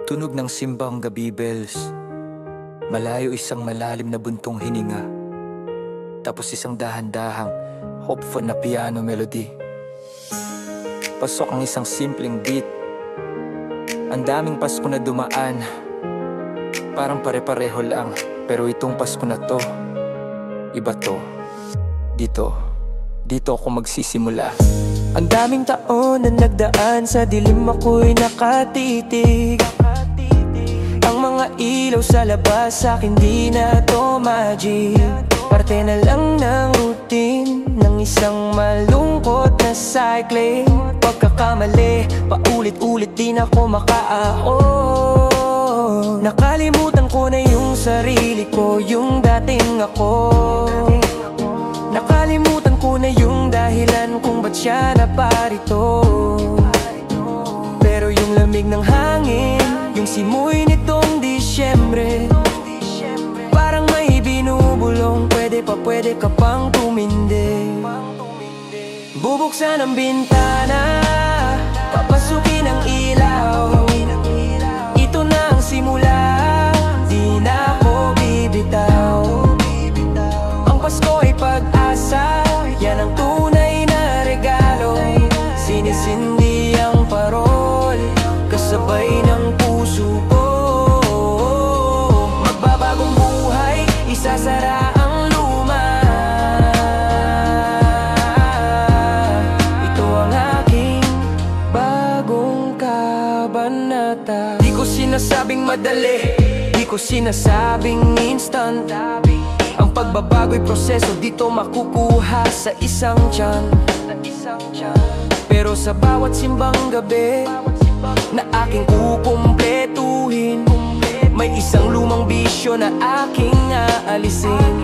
Tunog ng simbang gabi bells. Malayo isang malalim na buntong hininga. Tapos isang dahan-dahang hopeful na piano melody. Pasok ang isang simpleng beat. Ang daming Pasko na dumaan, parang pare-pareho lang. Pero itong Pasko na to, iba to. Dito ako magsisimula. Ang daming taon na nagdaan, sa dilim ako'y nakatitig. Ang mga ilaw sa labas sa'kin di na to magic. Parte na lang ng routine ng isang malungkot na cycling. Pagkakamali, paulit-ulit di na ako makaaon. Nakalimutan ko na yung sarili ko, yung dating ako. Nakalimutan ko na yung dahilan kung ba't siya naparito. Pero yung lamig ng hangin, yung simoy nitong Disyembre, parang may binubulong, pwede ka pang tumindi. Bubuksan ang bintana, papasukin ang ilaw. Ito na ang simula, di na ako bibitaw. Ang Pasko ay pag-asa, yan ang tunay na regalo. Sinisindi ang parol, kasabay ng puso ko. Magbabagong buhay, isasara ang luma. Ito ang aking bagong kabanata. Di ko sinasabing madali, di ko sinasabing instant. Ang pagbabago'y proseso, dito makukuha sa isang tiyan. Pero sa bawat simbang gabi na aking kukumpletuhin, may isang lumang bisyo na aking aalisin.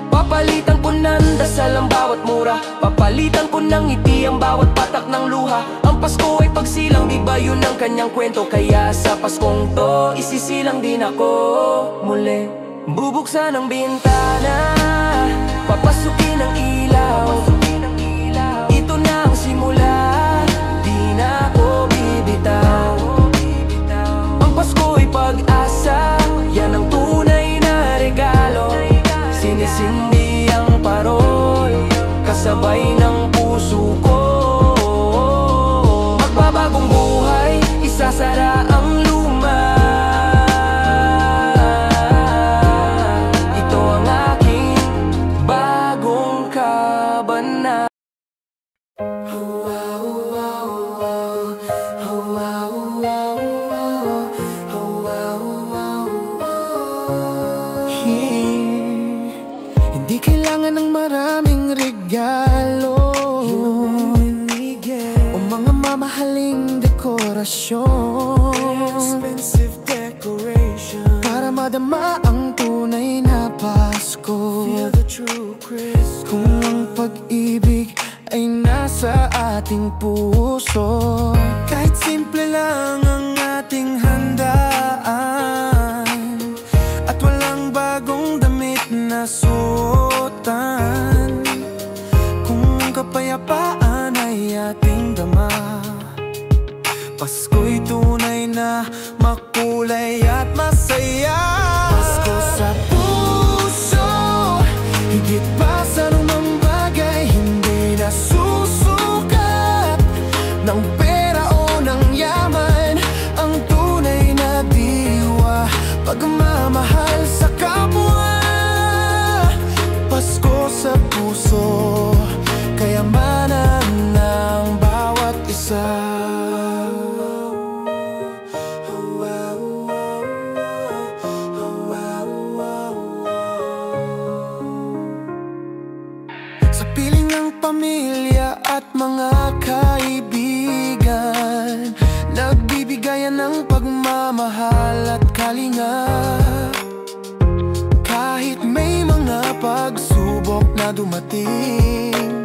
Papalitan ko ng dasal ang bawat mura, papalitan ko ng ngiti ang bawat patak ng luha. Ang Pasko ay pagsilang, di ba yun ang kanyang kwento? Kaya sa Paskong to, isisilang din ako muli. Bubuksan ang bintana, papasukin ang ilaw. Ito na ang simula, di na ako bibitaw. Ang Pasko ay pag-asa, yan ang tunay na regalo. Sinisindi ang parol, kasabay ng puso ko. Magbabagong buhay, isasara ang luma. Ito ang aking bagong kabanata. Hindi kailangan ng maraming regalo o mga mamahaling dekorasyon, expensive decoration, para madama ang tunay na Pasko. Feel the true Christmas. Kung ang pag-ibig ay nasa ating puso, kahit simple lang ang ating handaan, at walang bagong damit na suotan. Kung kapayapaan ay ating dama, Pasko'y tunay na makulay at masaya. Pasko sa puso, higit pa sa anumang bagay, hindi nasusukat ng pera o ng yaman. Ang tunay na diwa, pagmamahal sa kapwa. Pasko sa puso, kayamanan ng bawat isa. Sa piling ng pamilya at mga kaibigan, nagbibigayan ng pagmamahal at kalinga. Kahit may mga pagsubok na dumating,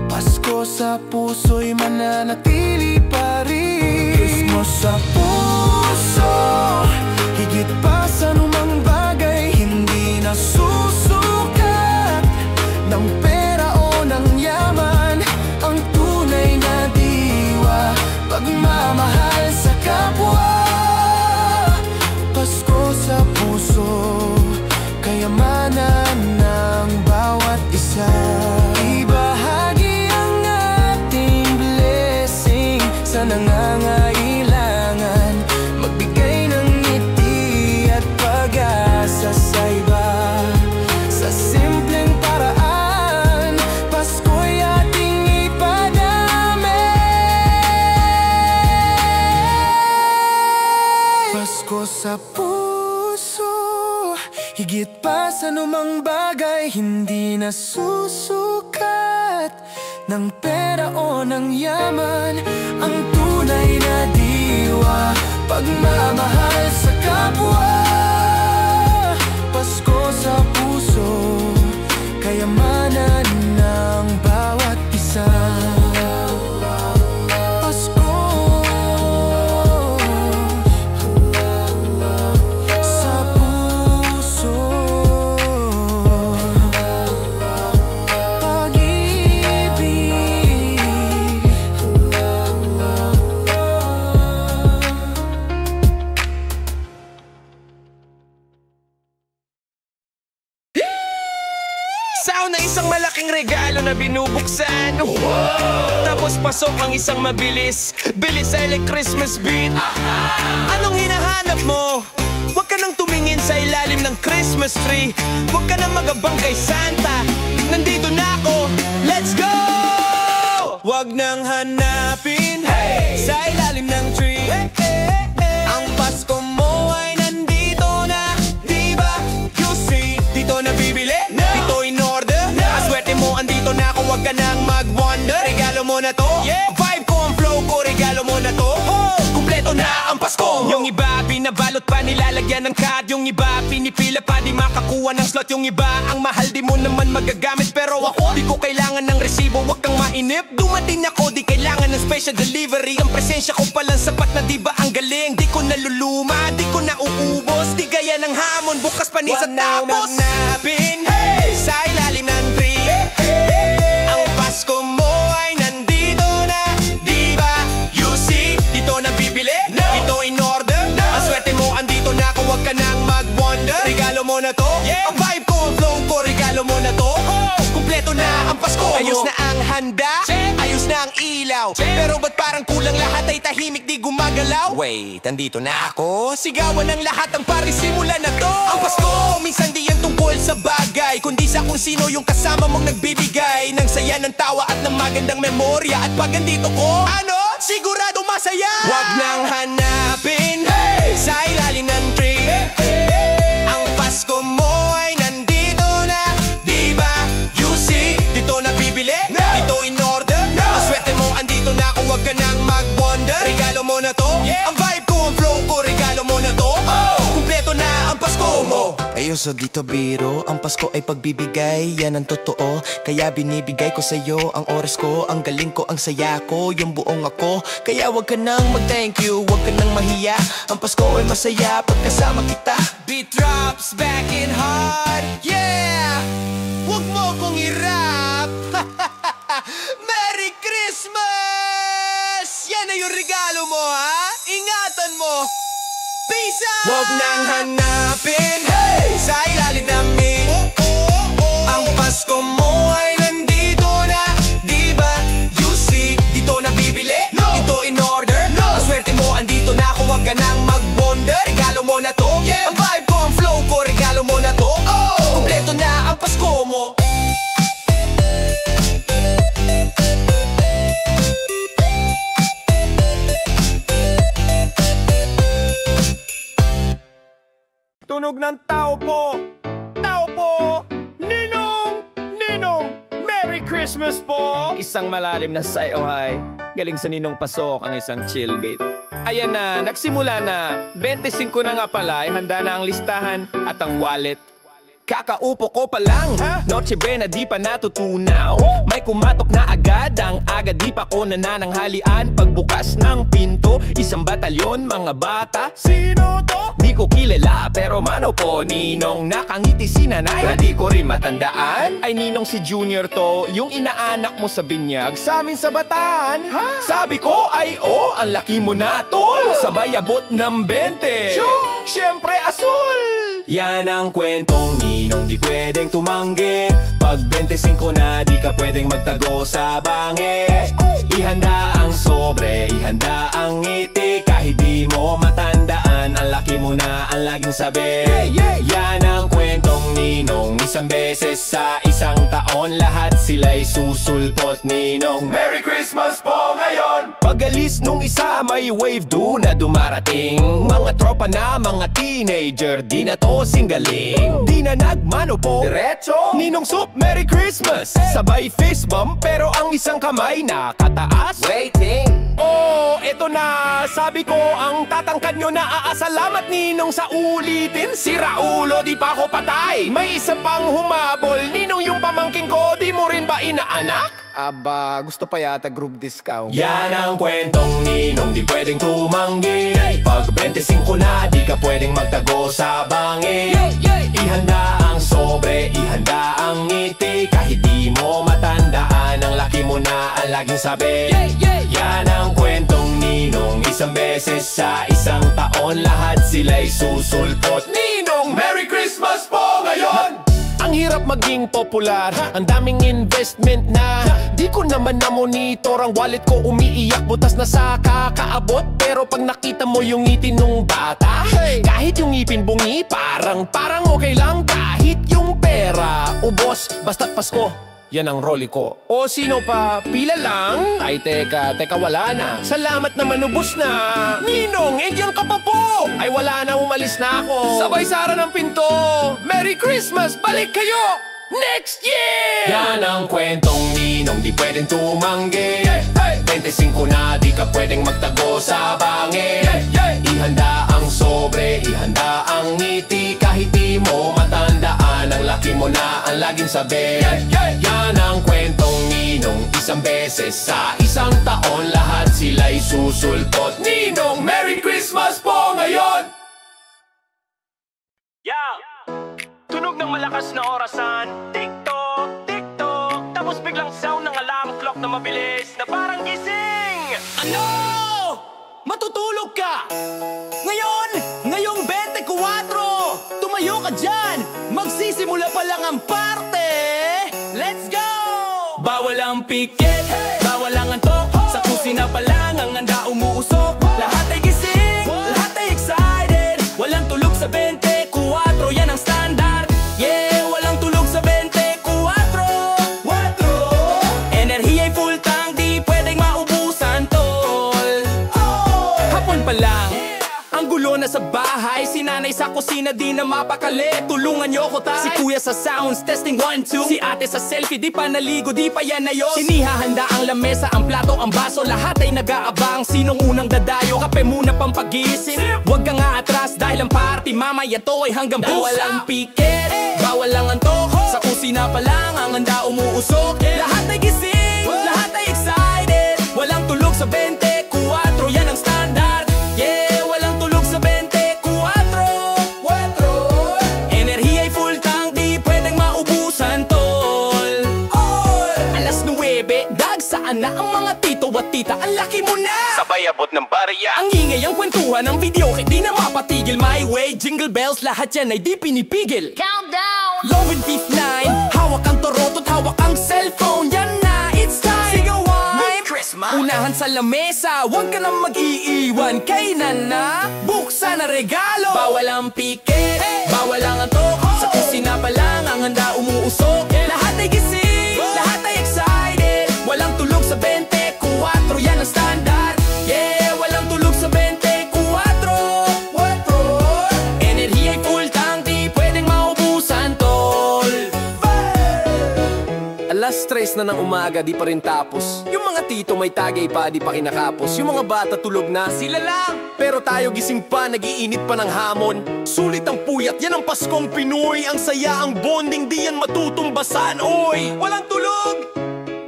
Pasko sa puso'y mananatili pa rin. Christmas sa puso, higit pa sa anumang bagay, hindi nasusukat ng pera o ng yaman. Ang tunay na diwa, pagmamahal sa kapwa. nangangailangan magbigay ng ngiti at pag-asa sa iba. Sa simpleng paraan, Pasko'y ating ipadami. Pasko sa puso, higit pa sa anumang bagay, hindi nasusukat ng pera o ng yaman. Ang tunay na diwa, pagmamahal sa kapwa. Pasko sa puso, kayamanan ng bawat isa. Pasko sa puso, pag-ibig. Sound na isang malaking regalo na binubuksan. Tapos pasok ang isang mabilis sa Christmas beat. Anong hinahanap mo? Huwag ka nang tumingin sa ilalim ng Christmas tree. Huwag ka nang magabang kay Santa. Nandito na ako, let's go! Huwag nang hanapin sa ilalim ng tree. Ang Pasko mo ay nandito na, diba? You see, dito na bibili, dito in order. Ang swerte mo, andito na ako, huwag ka nang mag-wonder. Regalo mo na to, vibe ko, ang flow ko, regalo mo na to. Kumpleto na ang Pasko mo. Yung iba, binabalot pa, nilalagyan ng card. Yung iba, pinipila pa, di makakuha ng slot. Yung iba, ang mahal, di mo naman magagamit. Pero ako, di ko kailangan ng resibo, huwag kang mainip. Dumating ako, di kailangan ng special delivery. Ang presensya ko palang sapat na, di ba ang galing? Di ko naluluma, di ko nauubos. Di gaya ng hamon, bukas pa ni sa tapos. Hanapin sa ilalim ng tree. Ang Pasko mo ay nandito na, di ba? You see, dito na bibili, dito in order. Ang swerte mo, andito na ako, huwag ka nang mag-wonder. Regalo mo na to, ang vibe ko, ang flow ko, regalo mo na to. Kumpleto na ang Pasko mo. Ayos na ang handa, ayos na ang ilaw. Pero ba't parang kulang lahat ay tahimik, di gumagalaw? Wait, andito na ako, sigawan ng lahat ang parisimulan na to. Ang Pasko, minsan di yan tungkol sa bagay, kundi sa kung sino yung kasama mong nagbibigay ng saya, ng tawa at ng magandang memorya. At pag andito ko, ano? Sigurado masaya. Huwag nang hanapin sa ilalim ng tree. Ang Pasko mo ay nandito na, di ba? You see, dito na bibili, dito in order. Ang swerte mo, andito na ako, huwag ka nang mag-wonder. Regalo mo na to, ang vibe ko, ang flow ko, regalo mo na to. Kumpleto na ang Pasko mo. Ayos o dito biro, ang Pasko ay pagbibigay, yan ang totoo. Kaya binibigay ko sa'yo ang oras ko, ang galing ko, ang saya ko, yung buong ako. Kaya wag ka nang mag-thank you, wag ka nang mahiya. Ang Pasko ay masaya pagkasama kita. Beat drops back in hard, yeah! Wag mo kong i-rap. Merry Christmas! Yan na yung regalo mo, ha? Ingatan mo. Peace out! Wag nang hanapin sa ilalim namin. Ang Pasko mo ay nandito na, di ba? You see, dito na bibili, dito in order. Ang swerte mo, andito na ako, wag ka nang mag-wonder. Regalo mo na to, ang vibe ko, ang flow ko, regalo mo na to. Kumpleto na ang Pasko mo. Tunog ng tao po, Ninong, Merry Christmas po! Isang malalim na say-oh-hi, galing sa Ninong Pasok ang isang chill beat. Ayan na, nagsimula na, 25 na nga pala, ay handa na ang listahan at ang wallet. Kakaupo ko pa lang, Noche Buena di pa natutunaw. May kumatok na agad, ang aga di pa ko nanananghalian. Pagbukas ng pinto, isang batalyon, mga bata. Sino to? Di ko kilala, pero mano po, Ninong nakangiti si nanay na di ko rin matandaan. Ay Ninong si Junior to, yung inaanak mo sa binyag sa amin sa Bataan. Sabi ko ay ang laki mo na tol. Sabay abot ng 20, syempre asul. Yan ang kwentong ninong di pwedeng tumanggi. Pag 25 na di ka pwedeng magtago sa bangi. Ihanda ang sobre, ihanda ang ngiti. Kahit di mo matandaan, ang laki mo na ang laging sabi. Yan ang kwentong ninong, isang beses sa isang taon. Lahat sila'y susulpot ninong. Merry Christmas po ngayon! Pag-alis nung isa may wave do na dumarating. Mga tropa na mga teenager, di na to singgaling. Di na nagmano po, diretso Ninong Soup, Merry Christmas! Sabay fist bump pero ang isang kamay nakataas. Waiting! Oh, eto na, sabi ko ang tatangkad nyo na aasalamat ninong sa ulitin. Si Raulo, di pa ako patay. May isa pang humabol, ninong yung pamangking ko, di mo rin ba inaanak? Aba, gusto pa yata group discount. Yan ang kwentong ninong di pwedeng tumanggi. Pag 25 na di ka pwedeng magtago sa bangi. Ihanda ang sobre, ihanda ang ngiti. Kahit di mo matandaan, ang laki mo na ang laging sabi. Yan ang kwentong ninong, isang beses sa isang taon. Lahat sila'y susulpot. Ninong, Merry Christmas po ngayon! Ang hirap maging popular, ang daming investment na di ko naman na-monitor. Ang wallet ko umiiyak, butas na sa kakaabot. Pero pag nakita mo yung ngiti nung bata, kahit yung ngipin bungi, parang okay lang. Kahit yung pera ubos, basta't Pasko, yan ang roli ko. O sino pa, pila lang? Ay teka, wala na. Salamat naman, ubos na. Ninong, diyan ka pa po. Ay wala na, umalis na ako. Sabay sara ng pinto. Merry Christmas, balik kayo next year! Yan ang kwentong ninong di pwedeng tumanggi. 25 na di ka pwedeng magtago sa bangi. Ihanda ang sobre, ihanda ang ngiti. Kahit di mo matandaan, ang laki mo na ang laging sabi. Yan ang kwentong ninong, isang beses sa isang taon. Lahat sila'y susulpot. Ninong, Merry Christmas po ngayon! Tunog ng malakas na orasan. Tik-tok, tik-tok. Tapos biglang sound ng alarm clock na mabilis na parang gising. Ano? Matutulog ka? Ngayong 24, tumayo ka dyan. Magsisimula pa lang ang parte. Let's go! Bawal ang pikit, bawal ang antok. Sa kusina pa lang ang handa umuusok. Lahat ay gising, lahat ay excited. Walang tulog sa 24, yan ang standard. Yeah, walang tulog sa 24. Enerhiya'y full tank, di pwedeng maubusan, tol. Hapon pa lang, ang gulo na sa bahay. Si nanay sa kusina, di na mapakali. Tulungan niyo ko, tay. Si kuya sa sounds, testing 1, 2. Si ate sa selfie, di pa naligo, di pa yan ayos. Sinihahanda ang lamesa, ang plato, ang baso. Lahat ay nag-aabang, sinong unang dadayo. Kape muna pang pagising. Huwag ka nga atras dahil ang party mamaya to ay hanggang busa. Bawal ang pikit, bawal ang antok. Sa kusina pa lang ang handa umuusok. Lahat ay gising, lahat ay excited. Walang tulog sa 24, yan ang standard. Yeah, walang tulog sa 24. Enerhiya'y full tank, di pwedeng maubusan, tol. Alas 9, dag saan na ang mga tito at tita? Ang laki mo na! Sabay abot ng barya. Ang ingay ang kwentuhan ng video, kaya di na mapatigil. My way, jingle bells, lahat yan ay di pinipigil. Countdown! Love and Thief 9, hawak ang torotot, hawak ang cellphone. Yan na, it's time! Sigawan! Christmas! Unahan sa lamesa, huwag ka nang mag-iiwan. Kainan na, buksan na regalo. Bawal ang pikit, bawal ang antok. Sa kusina pa lang ang handa umuusok. Lahat ay gising, lahat ay excited. Walang tulog sa 24, yan ang standard. Yeah, walang tulog sa 24. Enerhiya'y full tank, di pwedeng maubusan, tol. Alas 3 na ng umaga, di pa rin tapos. Yung mga tito may tagay pa, di pa kinakapos. Yung mga bata tulog na, sila lang. Pero tayo gising pa, nagiinit pa ng hamon. Sulit ang puyat, yan ang Paskong Pinoy. Ang saya, ang bonding, di yan matutumbasan. Oy, walang tulog.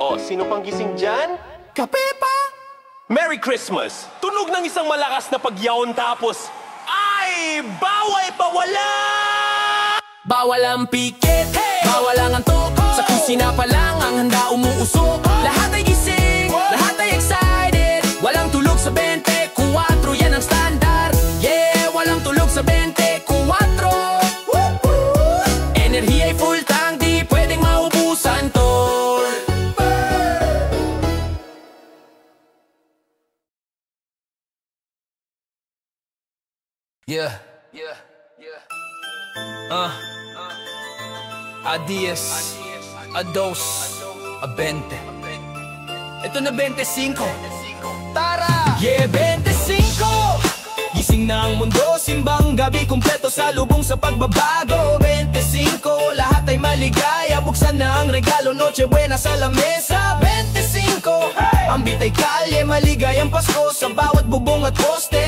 O, sino pang gising dyan? Kape pa? Merry Christmas! Tunog ng isang malakas na pagyaon tapos, ay, bawal pa wala! Bawal ang pikit, bawal ang antok. Sa kusina pa lang ang handa umuusok. Lahat ay gising, lahat ay excited. Walang tulog sa 24, yan ang standard. Yeah, walang tulog sa 24. Yeah. A 10, a 2, a 20. Ito na 25. Tara! Yeah, 25! Gising na ang mundo, simbang gabi, kumpleto sa lubong sa pagbabago. 25, lahat ay maligaya, buksan na ang regalo, Noche Buena sa lamesa. 25, ambit ay kalye, maligayang Pasko sa bawat bubong at poste.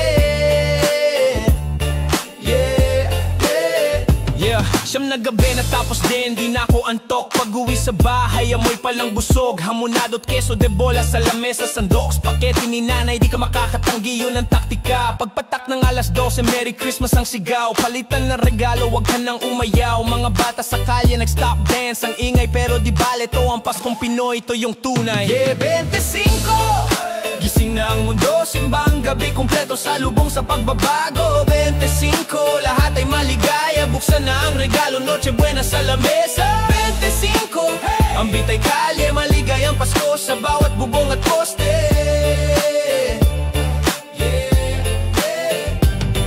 Siyam na gabi natapos din, di na ako antok. Pag-uwi sa bahay, amoy palang busog. Hamonado at keso de bola sa lamesa. Sandok, spaghetti ni nanay, di ka makakatanggi, yun ang taktika. Pagpatak ng alas 12, Merry Christmas ang sigaw. Palitan ng regalo, wag ka nang umayaw. Mga bata sa kalye, nag-stop dance. Ang ingay pero di bale, to ang Paskong Pinoy, to yung tunay. Yeah, 25! Gising na ang mundo, simbang gabi, kumpleto sa lubong sa pagbabago. 25, lahat ay maligaya, buksan na ang regalo, Noche Buena sa lamesa. 25, ambit ay kalye, maligayang Pasko sa bawat bubong at poste.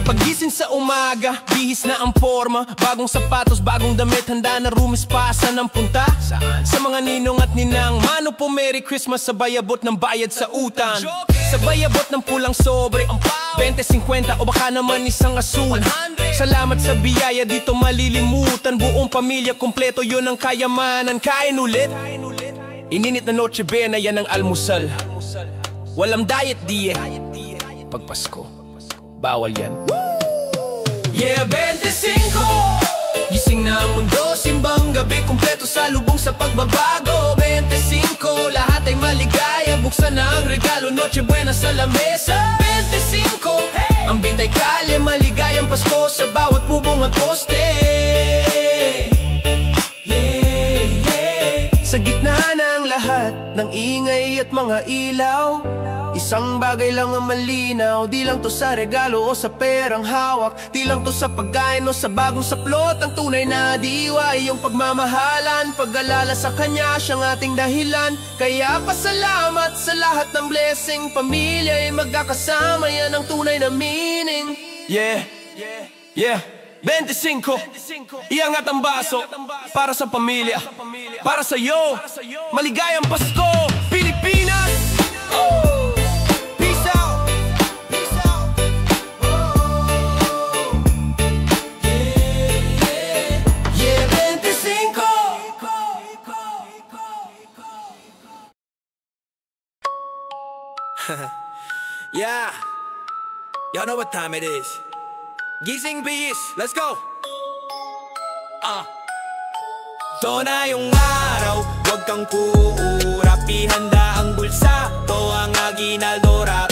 Pagising sa umaga, bihis na ang forma. Bagong sapatos, bagong damit, handa na rumispasan ang punta. Saan? Sa mga ninong at ninang, mano po Merry Christmas, sabay abot ng bayad sa utang. Sabay abot ng pulang sobre, 20-50 o baka naman isang asul. Salamat sa biyaya, dito malilimutan. Buong pamilya kompleto, yun ang kayamanan. Kain ulit, ininit na Noche Buena, yan ang almusal. Walang diet, pag Pasko, bawal yan. Yeah, 25! Gising na ang mundo, simbang gabi, kumpleto sa lubong sa pagbabago. 25, lahat ay maligaya, buksan na ang regalo, Noche Buena sa lamesa. 25, ambit ay kalye, maligayang Pasko sa bawat bubong at poste. Sa gitna ng lahat ng ingay at mga ilaw, isang bagay lang ang malinaw. Di lang to sa regalo o sa perang hawak, di lang to sa pagkain o sa bagong saplot. Ang tunay na diwa ay yung pagmamahalan, pag-alala sa kanya, siyang ating dahilan. Kaya pasalamat sa lahat ng blessing, pamilya ay magkakasama, yan ang tunay na meaning. Yeah, 25, iangat ang baso para sa pamilya, para sa iyo. Maligayang Pasko, Pilipinas! Peace out! Yeah, 25! Yeah, y'all know what time it is. Gising bis, let's go! Ito na yung araw, huwag kang kuurap, ihanda ang bulsa, to ang aginaldo rap.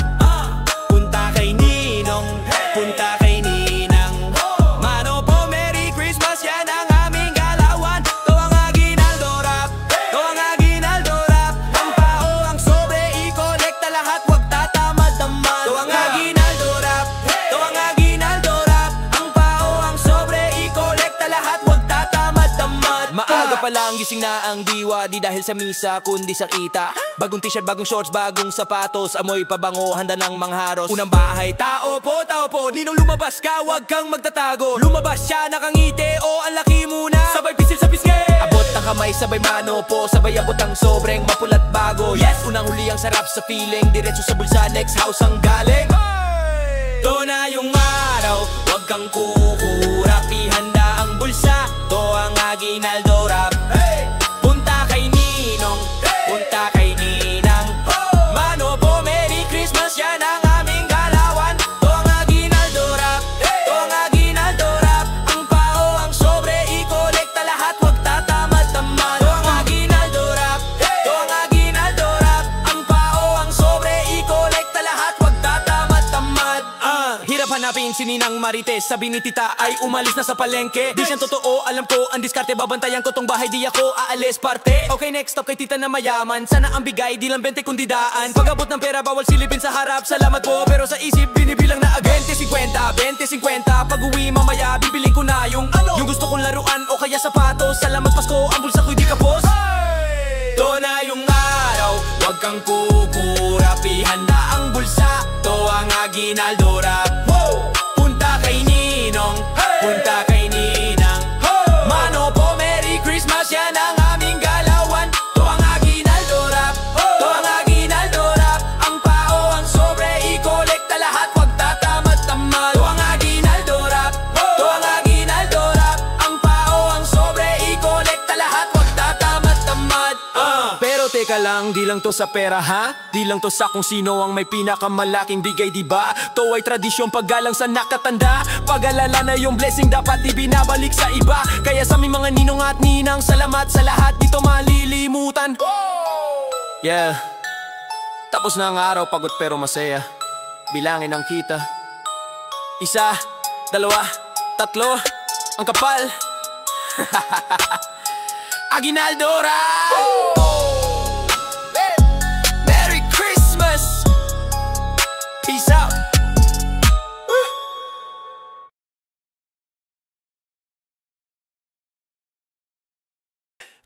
Punta kay Ninong, punta kay Ninang, mano po Merry Christmas, yan ang aming galawan. To ang aginaldo rap, to ang aginaldo rap. Ang pao, ang sobre, i-kolekta lahat, huwag tatamad-tamad. To ang aginaldo rap, to ang aginaldo rap. Ang pao, ang sobre, i-kolekta lahat, huwag tatamad-tamad. Maaga pa lang gising na ang diwa, di dahil sa misa kundi sa kita. Bagong t-shirt, bagong shorts, bagong sapatos, amoy pabango, handa ng mangharos. Unang bahay, tao po, ninong lumabas ka, wag kang magtatago. Lumabas siya, nakangiti, o ang laki muna, sabay pisil sa piske. Abot ang kamay, sabay mano po, sabay abot ang sobreng mapulat bago. Yes, unang huli ang sarap sa feeling, diretso sa bulsa, next house ang galing. To na yung araw, wag kang kukurap, ihanda ang bulsa, to ang aginaldo rap. Punta kay Ninong, punta kay Ninang, mano po Merry Christmas, yan ang aming galawan. To ang aginaldo rap, to ang aginaldo rap. Ang pao, ang sobre, i-kolekta lahat, huwag tatamad-tamad. To ang aginaldo rap, to ang aginaldo rap. Ang pao, ang sobre, i-kolekta lahat, huwag tatamad-tamad. Hirap hanapin si Ninang Marites, sabi ni tita ay umalis na sa palengke. Di siyang totoo, alam ko ang diskarte, babantayan ko tong bahay, di ako aalis parte. Okay, next stop kay tita na mayaman, sana ang bigay di lang 20 kundi daan. Pag-abot ng pera bawal silipin sa harap, salamat po pero sa isip binibilang na 20-50, 20-50. Pag-uwi mamaya bibiling ko na yung gusto kong laruan o kaya sapatos. Salamat Pasko, ang bulsa ko'y di kapos. To na yung araw, wag kang kukurap, ihanda ang bulsa, to ang aginaldo rap. Punta kay Ninong, papunta kay Ninang. Mano po, Merry Christmas, yan ang aming galawan. To ang aginaldo rap, to ang aginaldo rap. Ang pao, ang sobre, i-kolekta lahat, wag tatamad-tamad. To ang aginaldo rap, to ang aginaldo rap. Ang pao, ang sobre, i-kolekta lahat, wag tatamad-tamad. Pero teka lang, di lang to sa pera ha? Di lang to sa kung sino ang may pinakamalaking bigay, diba? To ay tradisyon paggalang sa nakatanda. Pag-alala na yung blessing dapat ibinabalik sa iba. Kaya sa aming mga ninong at ninang, salamat sa lahat, dito malilimutan. Yeah. Tapos na ang araw, pagod pero masaya. Bilangin ang kita. 1, 2, 3, ang kapal. Aguinaldo Rap! Merry Christmas! Peace out!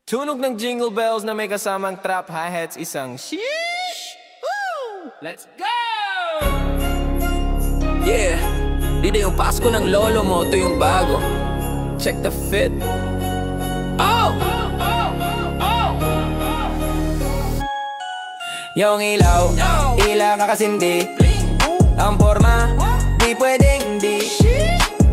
Tunog ng jingle bells na may kasamang trap hi-hats, isang sheesh! Woo! Let's go! Yeah, di yung Pasko ng lolo mo, ito yung bago. Check the fit. Oh! Yung ilaw, ilaw kakasindi. Ang forma, di pwedeng di.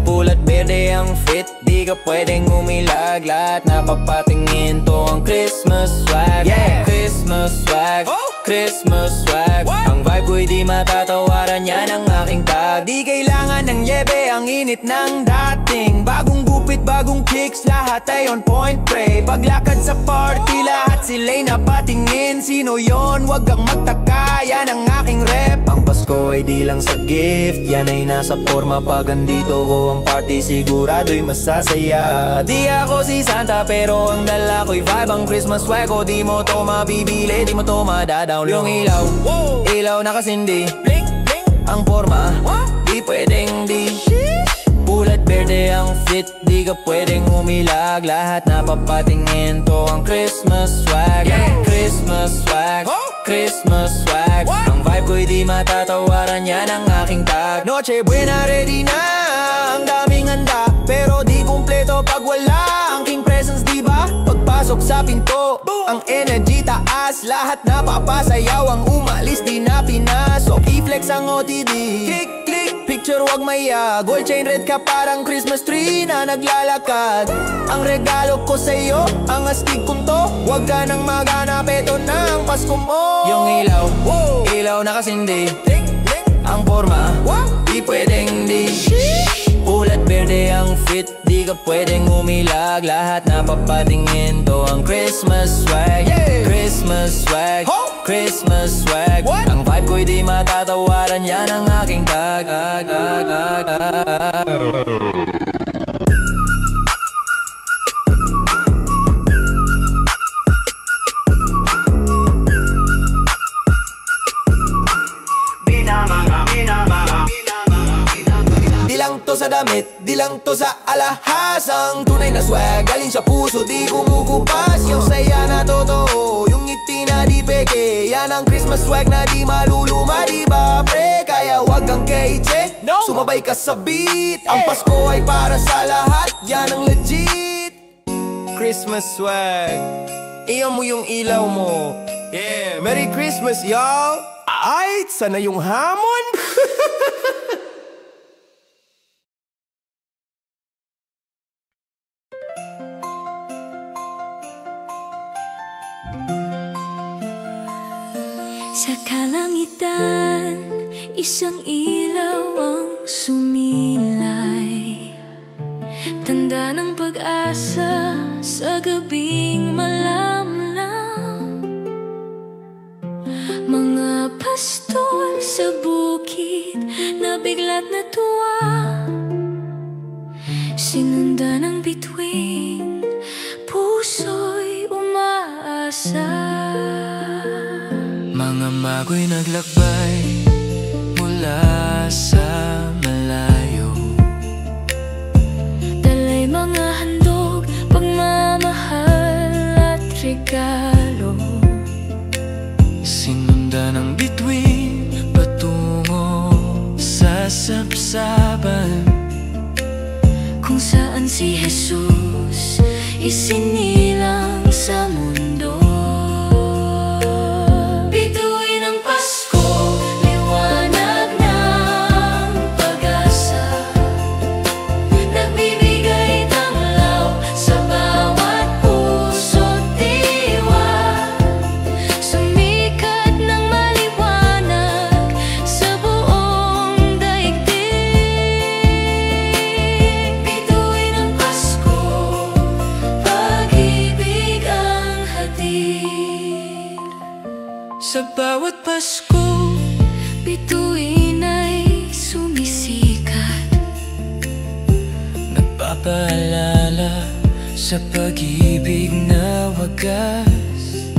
Pulat berde ang fit, di ka pwedeng umilag. Lahat napapatingin, to ang Christmas swag. Yeah, Christmas swag, Christmas swag. Ang vibe ko'y di matatawaran, yan ang aking tag. Di kailangan ng yebe, ang init ng dating. Bagong gupit, bagong kicks, lahat ay on point pre. Paglakad sa party, lahat sila'y napatingin. Sino yon? Wag kang magtaka, yan ang aking rep. Ang Pasko ay di lang sa gift, yan ay nasa forma. Pag andito ko ang party, sigurado'y masasaya. Di ako si Santa pero ang dala ko'y vibe. Ang Christmas swag ko, di mo to mabibili, di mo to madadown. Yung ilaw, ilaw na kasindi. Ang forma, di pwedeng di. Pulat berde ang fit, di ka pwedeng umilag. Lahat napapatingin, to ang Christmas swag. Christmas swag, Christmas swag. Ang vibe ko'y di matatawaran, yan ang aking tag. Noche buena, ready na, ang daming handa. Pero di kumpleto pag wala ang king presence, diba? Pagpasok sa pinto, ang energy taas. Lahat napapasayaw, ang umalis di na pinasok. I-flex ang OTD, click, click, picture wag maya. Gold chain red ka parang Christmas tree na naglalakad. Ang regalo ko sa'yo, ang astig kong to. Wag ka nang maghanap, eto na ang Pasko mo. Yung ilaw, ilaw na kasindi. Ang forma, di pwedeng di. Pulat berde ang fit, di ka pwedeng umilag. Lahat napapatingin, to ang Christmas swag. Christmas swag, Christmas swag. Ang vibe ko'y di matatawaran, yan ang aking tag. Di lang to sa damit, di lang to sa alahas. Ang tunay na swag, galing sa puso, di kumukupas. Yung saya na totoo, yung ngiti na di peke. Yan ang Christmas swag na di maluluma, di ba pre? Kaya wag kang keitse, sumabay ka sa beat. Ang Pasko ay para sa lahat, yan ang legit. Christmas swag, iyan mo yung ilaw mo. Yeah, Merry Christmas y'all. Ay, sana yung hamon. Sa kalangitan, isang ilaw ang sumilay. Tanda ng pag-asa sa gabing malamlam. Mga pastol sa bukid na bigla't natuwa. Sinundan ng bituin, puso'y umaasa. Mga mago'y naglakbay mula sa malayo. Dala'y mga handog, pagmamahal at regalo. Sinundan ng bituin patungo sa sapsapan. Kung nang si Jesus isinilang sa mundo. Bituin ang Pasko, liwanag ng pag-asa, nagbibigay tanglaw sa bawat puso't diwa, sumikat ng maliwanag sa buong daigdig. Bituin ang Pasko, pag-ibig ang hatid. Sa bawat Pasko, bituin ay sumisikat, nagpapaalala sa pag-ibig na wagas.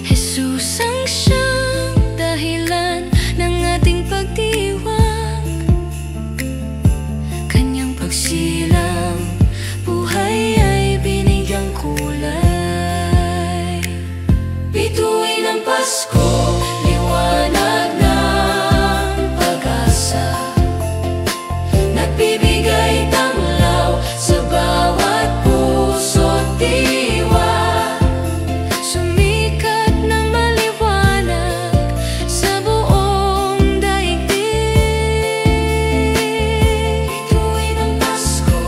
Jesus ang siyang dahilan ng ating pagdiwang, kanyang pagsilang buhay ay binigyang kulay. Bituin ang Pasko, liwanag ng pag-asa, nagbibigay tanglaw sa bawat puso't diwa, sumikat ng maliwanag sa buong daigdig. Bituin ang Pasko,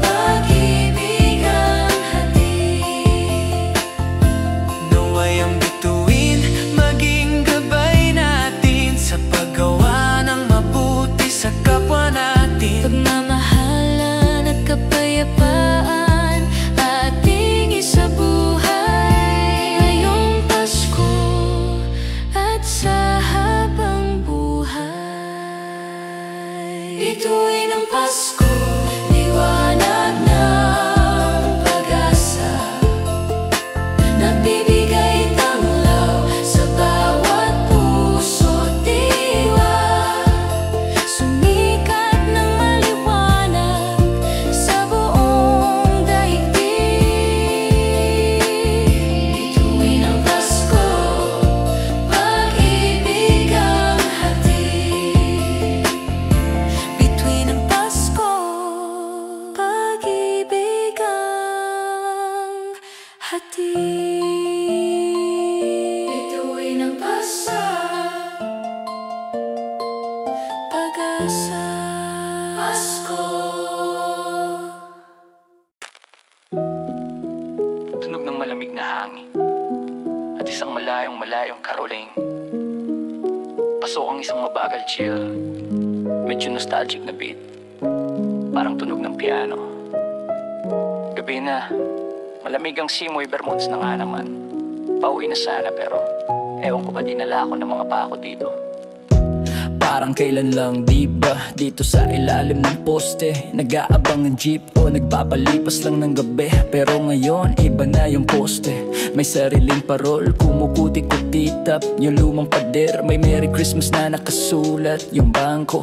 pag-ibig ang hatid. Naway ang bituin maging gabay natin sa paggawa ng mabuti sa kapwa natin. Pagmamahalan at kapayapaan ating isabuhay ngayong Pasko at sa habang buhay. Bituin ang Pasko, liwanag ng pag-asa, nagbibigay tanglaw sa bawat puso't diwa, sumikat ng maliwanag sa buong daigdig. Bituin ang Pasko, pag-ibig ang hatid. Bituin ang Pasko, pag-ibig ang hatid. Bituin ang Pasko, pag-asa. Pasko. Tunog ng malamig na hangin at isang malayong karoling. Pasok ang isang mabagal chill, medyo nostalgic na beat, parang tunog ng piano. Gabi na, malamig ang simoy bermuds na nga naman. Pauwi na sana pero ewan ko ba dinala ako ng mga pako dito. Parang kailan lang, diba? Dito sa ilalim ng poste, nag-aabang ng jeep o nagpapalipas lang ng gabi. Pero ngayon, iba na yung poste, may sariling parol, kumukuti-kutitap yung lumang pader. May Merry Christmas na nakasulat. Yung bangko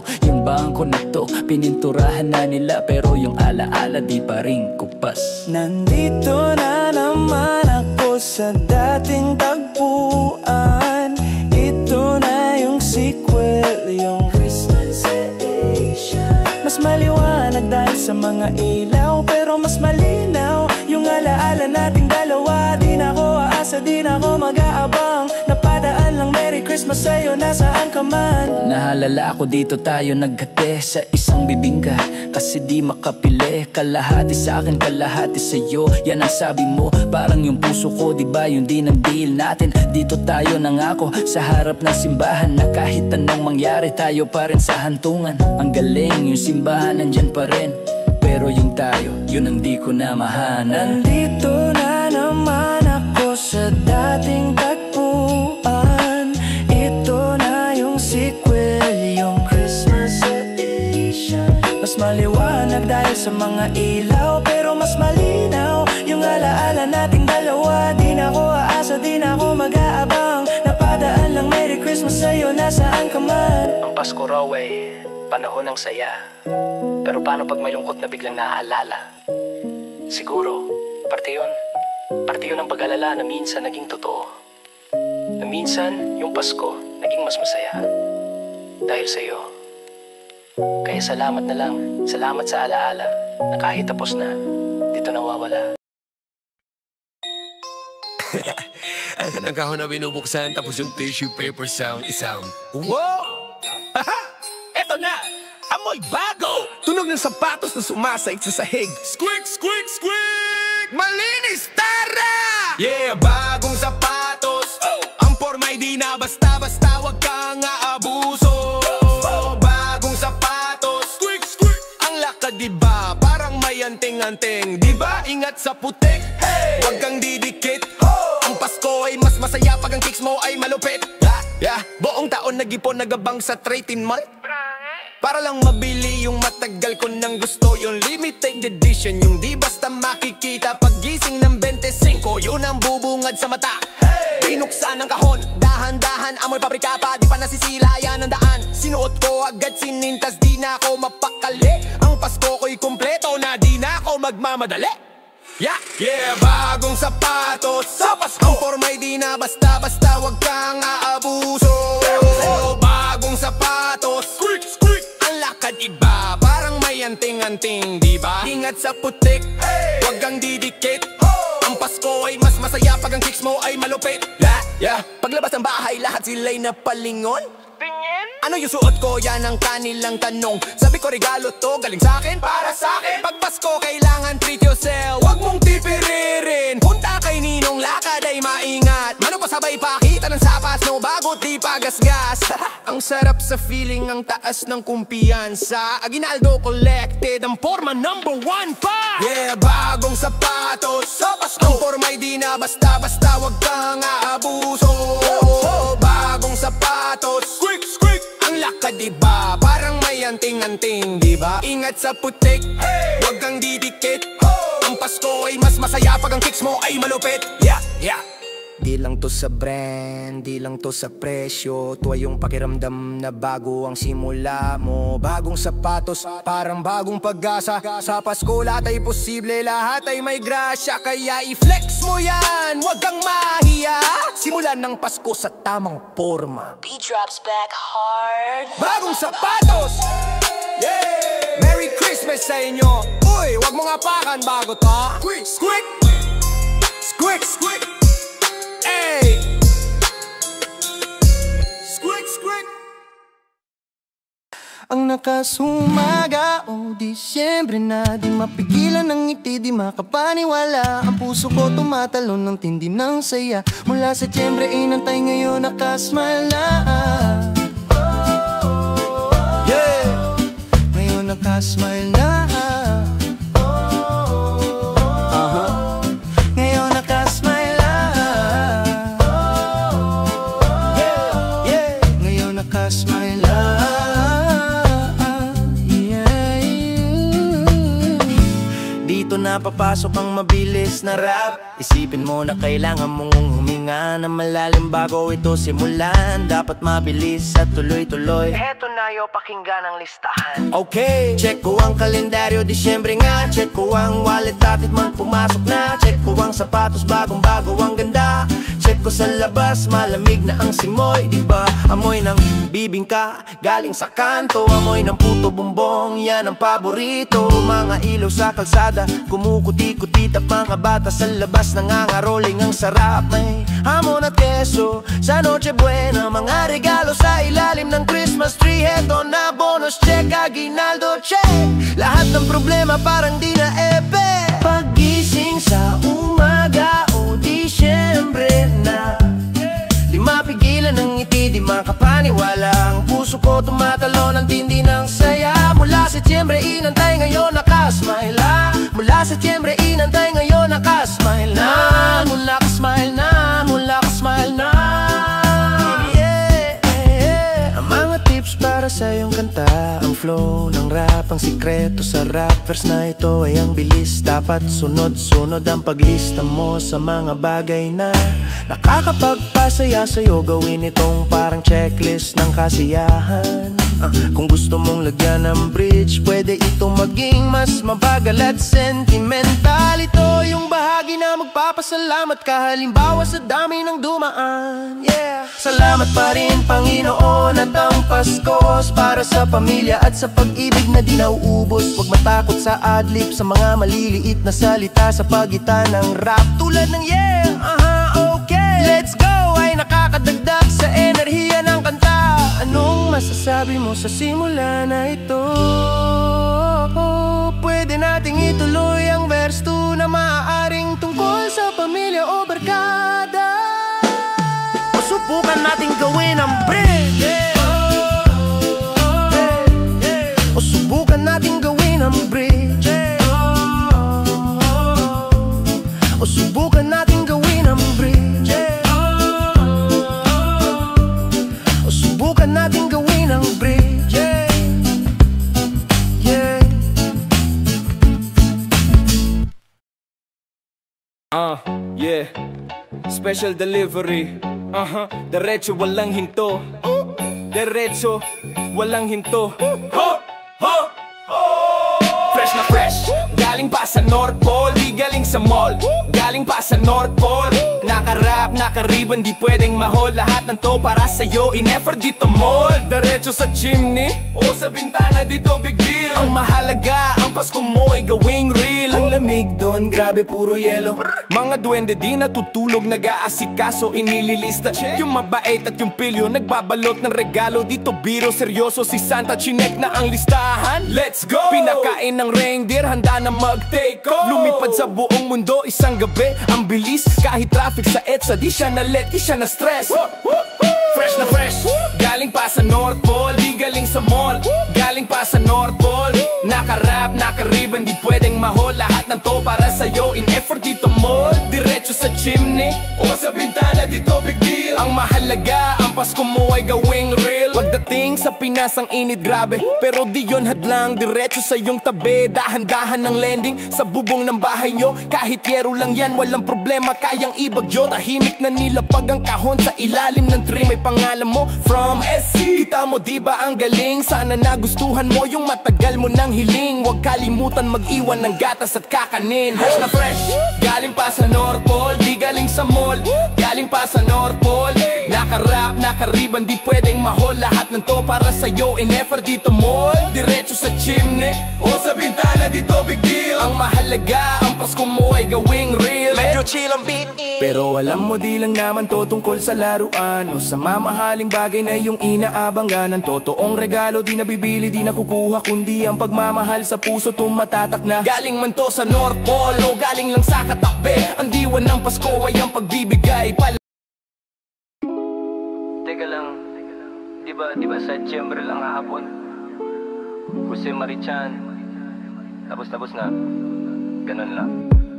na to, pininturahan na nila, pero yung alaala di pa rin kupas. Nandito na naman ako sa dating tagpuan. Ito na yung sequel, yung Christmas edition. Mas maliwanag dahil sa mga ilaw, pero mas malinaw yung alaala nating dalawa. Di na ako aasa, di na ako mag-aabang, napadaan lang Merry Christmas sa'yo, nasaan ka man. Nahalala ako dito tayo naghati sa isang bibingka, kasi di makapili. Kalahati sa akin, kalahati sa'yo, yan ang sabi mo. Parang yung puso ko, di ba yun din ang deal natin? Dito tayo nangako sa harap ng simbahan, na kahit anong mangyari tayo pa rin sa hantungan. Ang galing, yung simbahan nandyan pa rin, pero yung tayo, yun ang di ko na mahanap. Nandito na naman ako sa dating tagpuan. Ito na yung sequel, yung Christmas edition. Mas maliwanag dahil sa mga ilaw, pero mas malinaw yung alaala nating dalawa. Di na ako aasa, di na ako mag-aabang, napadaan lang Merry Christmas sa'yo, nasaan ka man. Ang Pasko raw ay panahon ng saya, pero paano pag may lungkot na biglang naaalala? Siguro, parte yun ang pag-alala na minsan naging totoo, na minsan yung Pasko naging mas masaya dahil sa'yo. Kaya salamat na lang. Salamat sa alaala na kahit tapos na, dito nawawala. Nagkahon na binubuksan tapos yung tissue paper sound isound. Wow! Eto na! Amoy bago! Tunog ng sapatos na sumasait sa sahig. Squeak, squeak, squeak! Malinis, tara! Yeah, bagong sapatos. Ang forma'y di na basta-basta, wag kang aabuso. Bagong sapatos. Squeak, squeak! Ang lakad diba? Parang may anting-anting. Diba? Ingat sa putik. Hey! Wag kang didikit. Ang Pasko ay mas masaya pag ang kicks mo ay malupit. Yeah, buong taon nag-ipon nagabang sa 13 mall. Para lang mabili yung matagal ko nang gusto. Yung limited edition, yung di basta makikita. Paggising ng 25, yun ang bubungad sa mata. Binuksan ang kahon, dahan-dahan, amoy pabrika pa, di pa nasisila yan ang daan. Sinuot ko agad sinintas, di na ako mapakali. Ang Pasko ko'y kumpleto na, di na ako magmamadali. Yeah, bagong sapatos. Ang forma'y di na basta-basta, wag kang aabuso. Bagong sapatos. Squeak, squeak! Ang lakad iba, parang may anting-anting, diba? Ingat sa putik, wag kang didikit. Ang Pasko ay mas masaya pag ang kicks mo ay malupit. Yeah, paglabas ng bahay, lahat sila'y napalingon. Ano yung suot ko? Yan ang kanilang tanong. Sabi ko regalo to, galing sa'kin, para sa'kin. Pag Pasko kailangan treat yourself, wag mong tipiririn. Punta kay Ninong, lakad ay maingat. Mano pa sabay pakita ng sapas mo bago di pagasgas. Ang sarap sa feeling, ang taas ng kumpiyansa. Aguinaldo collected, ang forma #1 pa. Yeah, bagong sapatos. Ang forma'y di na basta-basta, wag kang aabuso. Bagong sapatos. Squeak, squeak! Ang lakad diba? Parang may anting-anting, diba? Ingat sa putik, wag kang didikit. Ang Pasko ay mas masaya pag ang kicks mo ay malupit. Yeah. Di lang to sa brand, di lang to sa presyo. Ito ay yung pakiramdam na bago ang simula mo. Bagong sapatos, parang bagong pag-asa. Sa Pasko lahat ay posible, lahat ay may grasya. Kaya i-flex mo yan, wag kang mahiya. Simulan ng Pasko sa tamang forma. Beat drops back hard. Bagong sapatos! Yeah! Merry Christmas sa inyo! Uy, wag mong apakan bago to. Squeak! Squeak! Squeak! Squeak! Hey! Squeak! Squeak! Ang nakasumaga, Disyembre na. Di mapigilan ng ngiti, di makapaniwala. Ang puso ko tumatalon ng tindi ng saya. Mula Setyembre, inantay ngayon, nakasmile na. Yeah! Ngayon nakasmile na. Ngayon nakasmile na. Yeah! Ngayon nakasmile na. Napapasok ang mabilis na rap. Isipin mo na kailangan mong huminga na malalim bago ito simulan. Dapat mabilis at tuloy-tuloy. Heto na yo, pakinggan ang listahan. Okay, check ko ang kalendaryo, Disyembre nga. Check ko ang wallet, atid man pumasok na. Check ko ang sapatos, bagong-bago ang ganda. Check ko sa labas, malamig na ang simoy. Diba, amoy ng bibingka galing sa kanto. Amoy ng puto bumbong, yan ang paborito. Mga ilaw sa kalsada, kumukuti-kuti at mga bata sa labas nangangaroling. Ang sarap, may hamon at keso sa Noche Buena. Mga regalo sa ilalim ng Christmas tree. Heto na bonus check, aguinaldo check. Lahat ng problema parang di na epe. Paggising sa umaga, Disyembre na. Di mapigilan ng ngiti, di makapaniwala. Ang puso ko tumatalo ng tindi ng saya. Mula Setyembre, inantay ngayon, nakasmile na. Mula Setyembre, inantay ngayon, nakasmile na. Mula kasmile na, mula kasmile na. Yeah. Ang mga tips para sa iyong kanta, ang flow ng rap, ang sikreto sa rap verse na ito ay ang bilis. Dapat sunod-sunod ang paglista mo sa mga bagay na nakakapagpasaya sa'yo. Gawin itong parang checklist ng kasiyahan. Kung gusto mong lagyan ng bridge, pwede ito maging mas mabagal at sentimental. Ito yung bahagi na magpapasalamat ka, halimbawa sa dami ng dumaan. Salamat pa rin Panginoon at ang Paskos para sa pamilya at sa pag-ibig na di nauubos. Huwag matakot sa adlib, sa mga maliliit na salita sa pagitan ng rap. Tulad ng okay, let's go ay nakakadagdag sa enerhiya ng kanta. Anong masasabi mo sa simula na ito? Pwede nating ituloy ang verse 2 na maaaring tungkol sa pamilya o barkada. O subukan nating gawin ang bridge. O subukan nating gawin ang bridge. O subukan nating gawin ang bridge. O subukan nating gawin ang bridge. Yeah. Special delivery. Diretso walang hinto. Diretso walang hinto. Fresh na fresh, galing pa sa North Pole. Di galing sa mall, galing pa sa North Pole. Naka-rap, naka-ribbon, di pwedeng mahol. Lahat ng to para sa'yo, in-effort dito mall. Diretso sa chimney, o sa bintana dito big deal. Ang mahalaga, ang Pasko mo ay gawing real. Ang lamig doon, grabe puro yelo. Mga duwende di natutulog, nag-aasikaso, inililista. Yung mabait at yung pilyo, nagbabalot ng regalo. Dito biro, seryoso si Santa, chinek na ang listahan. Let's go! Pinakain ng reindeer, handa na mag-take off. Lumipad sa buong mundo, isang gabi. Ang bilis, kahit traffic sa EDSA, di siya na-let, di siya na-stress. Fresh na fresh, galing pa sa North Pole. Di galing sa mall, galing pa sa North Pole. Naka-rap, naka-ribbon, di pwedeng mahol. Lahat ng to para sa'yo, in-effort dito mall. Diretso sa chimney, o sa bintana dito big deal. Ang mahalaga, ang Pasko mo ay gawing real. Pagdating sa Pinas ang init grabe, pero di yon hadlang, diretso sa iyong tabi. Dahan-dahan ng landing sa bubong ng bahay nyo. Kahit yero lang yan, walang problema, kayang ibagyo. Tahimik na nilapag ang kahon sa ilalim ng tree. May pangalan mo from SC. Kita mo diba ang galing? Sana nagustuhan mo yung matagal mo nang hiling. Huwag kalimutan mag-iwan ng gatas at kakanin. Fresh na fresh, galing pa sa North Pole. Di galing sa mall, galing pa sa North Pole. Naka-rap, naka-ribbon, di pwedeng mahol. Lahat ng to para sa'yo, in-effort dito mall. Diretso sa chimney, o sa bintana dito big deal. Ang mahalaga, ang Pasko mo ay gawing real. Medyo chill ang beat, pero alam mo di lang naman to tungkol sa laruan o sa mamahaling bagay na yung inaabangan. Ang totoong regalo di nabibili, di nakukuha, kundi ang pagmamahal sa puso tumatatak na. Galing man to sa North Pole o galing lang sa katakbe, ang diwan ng Pasko ay ang pagbibigay. Teka lang, di ba September lang hapon? Jose Marichan, tapos na, ganun lang.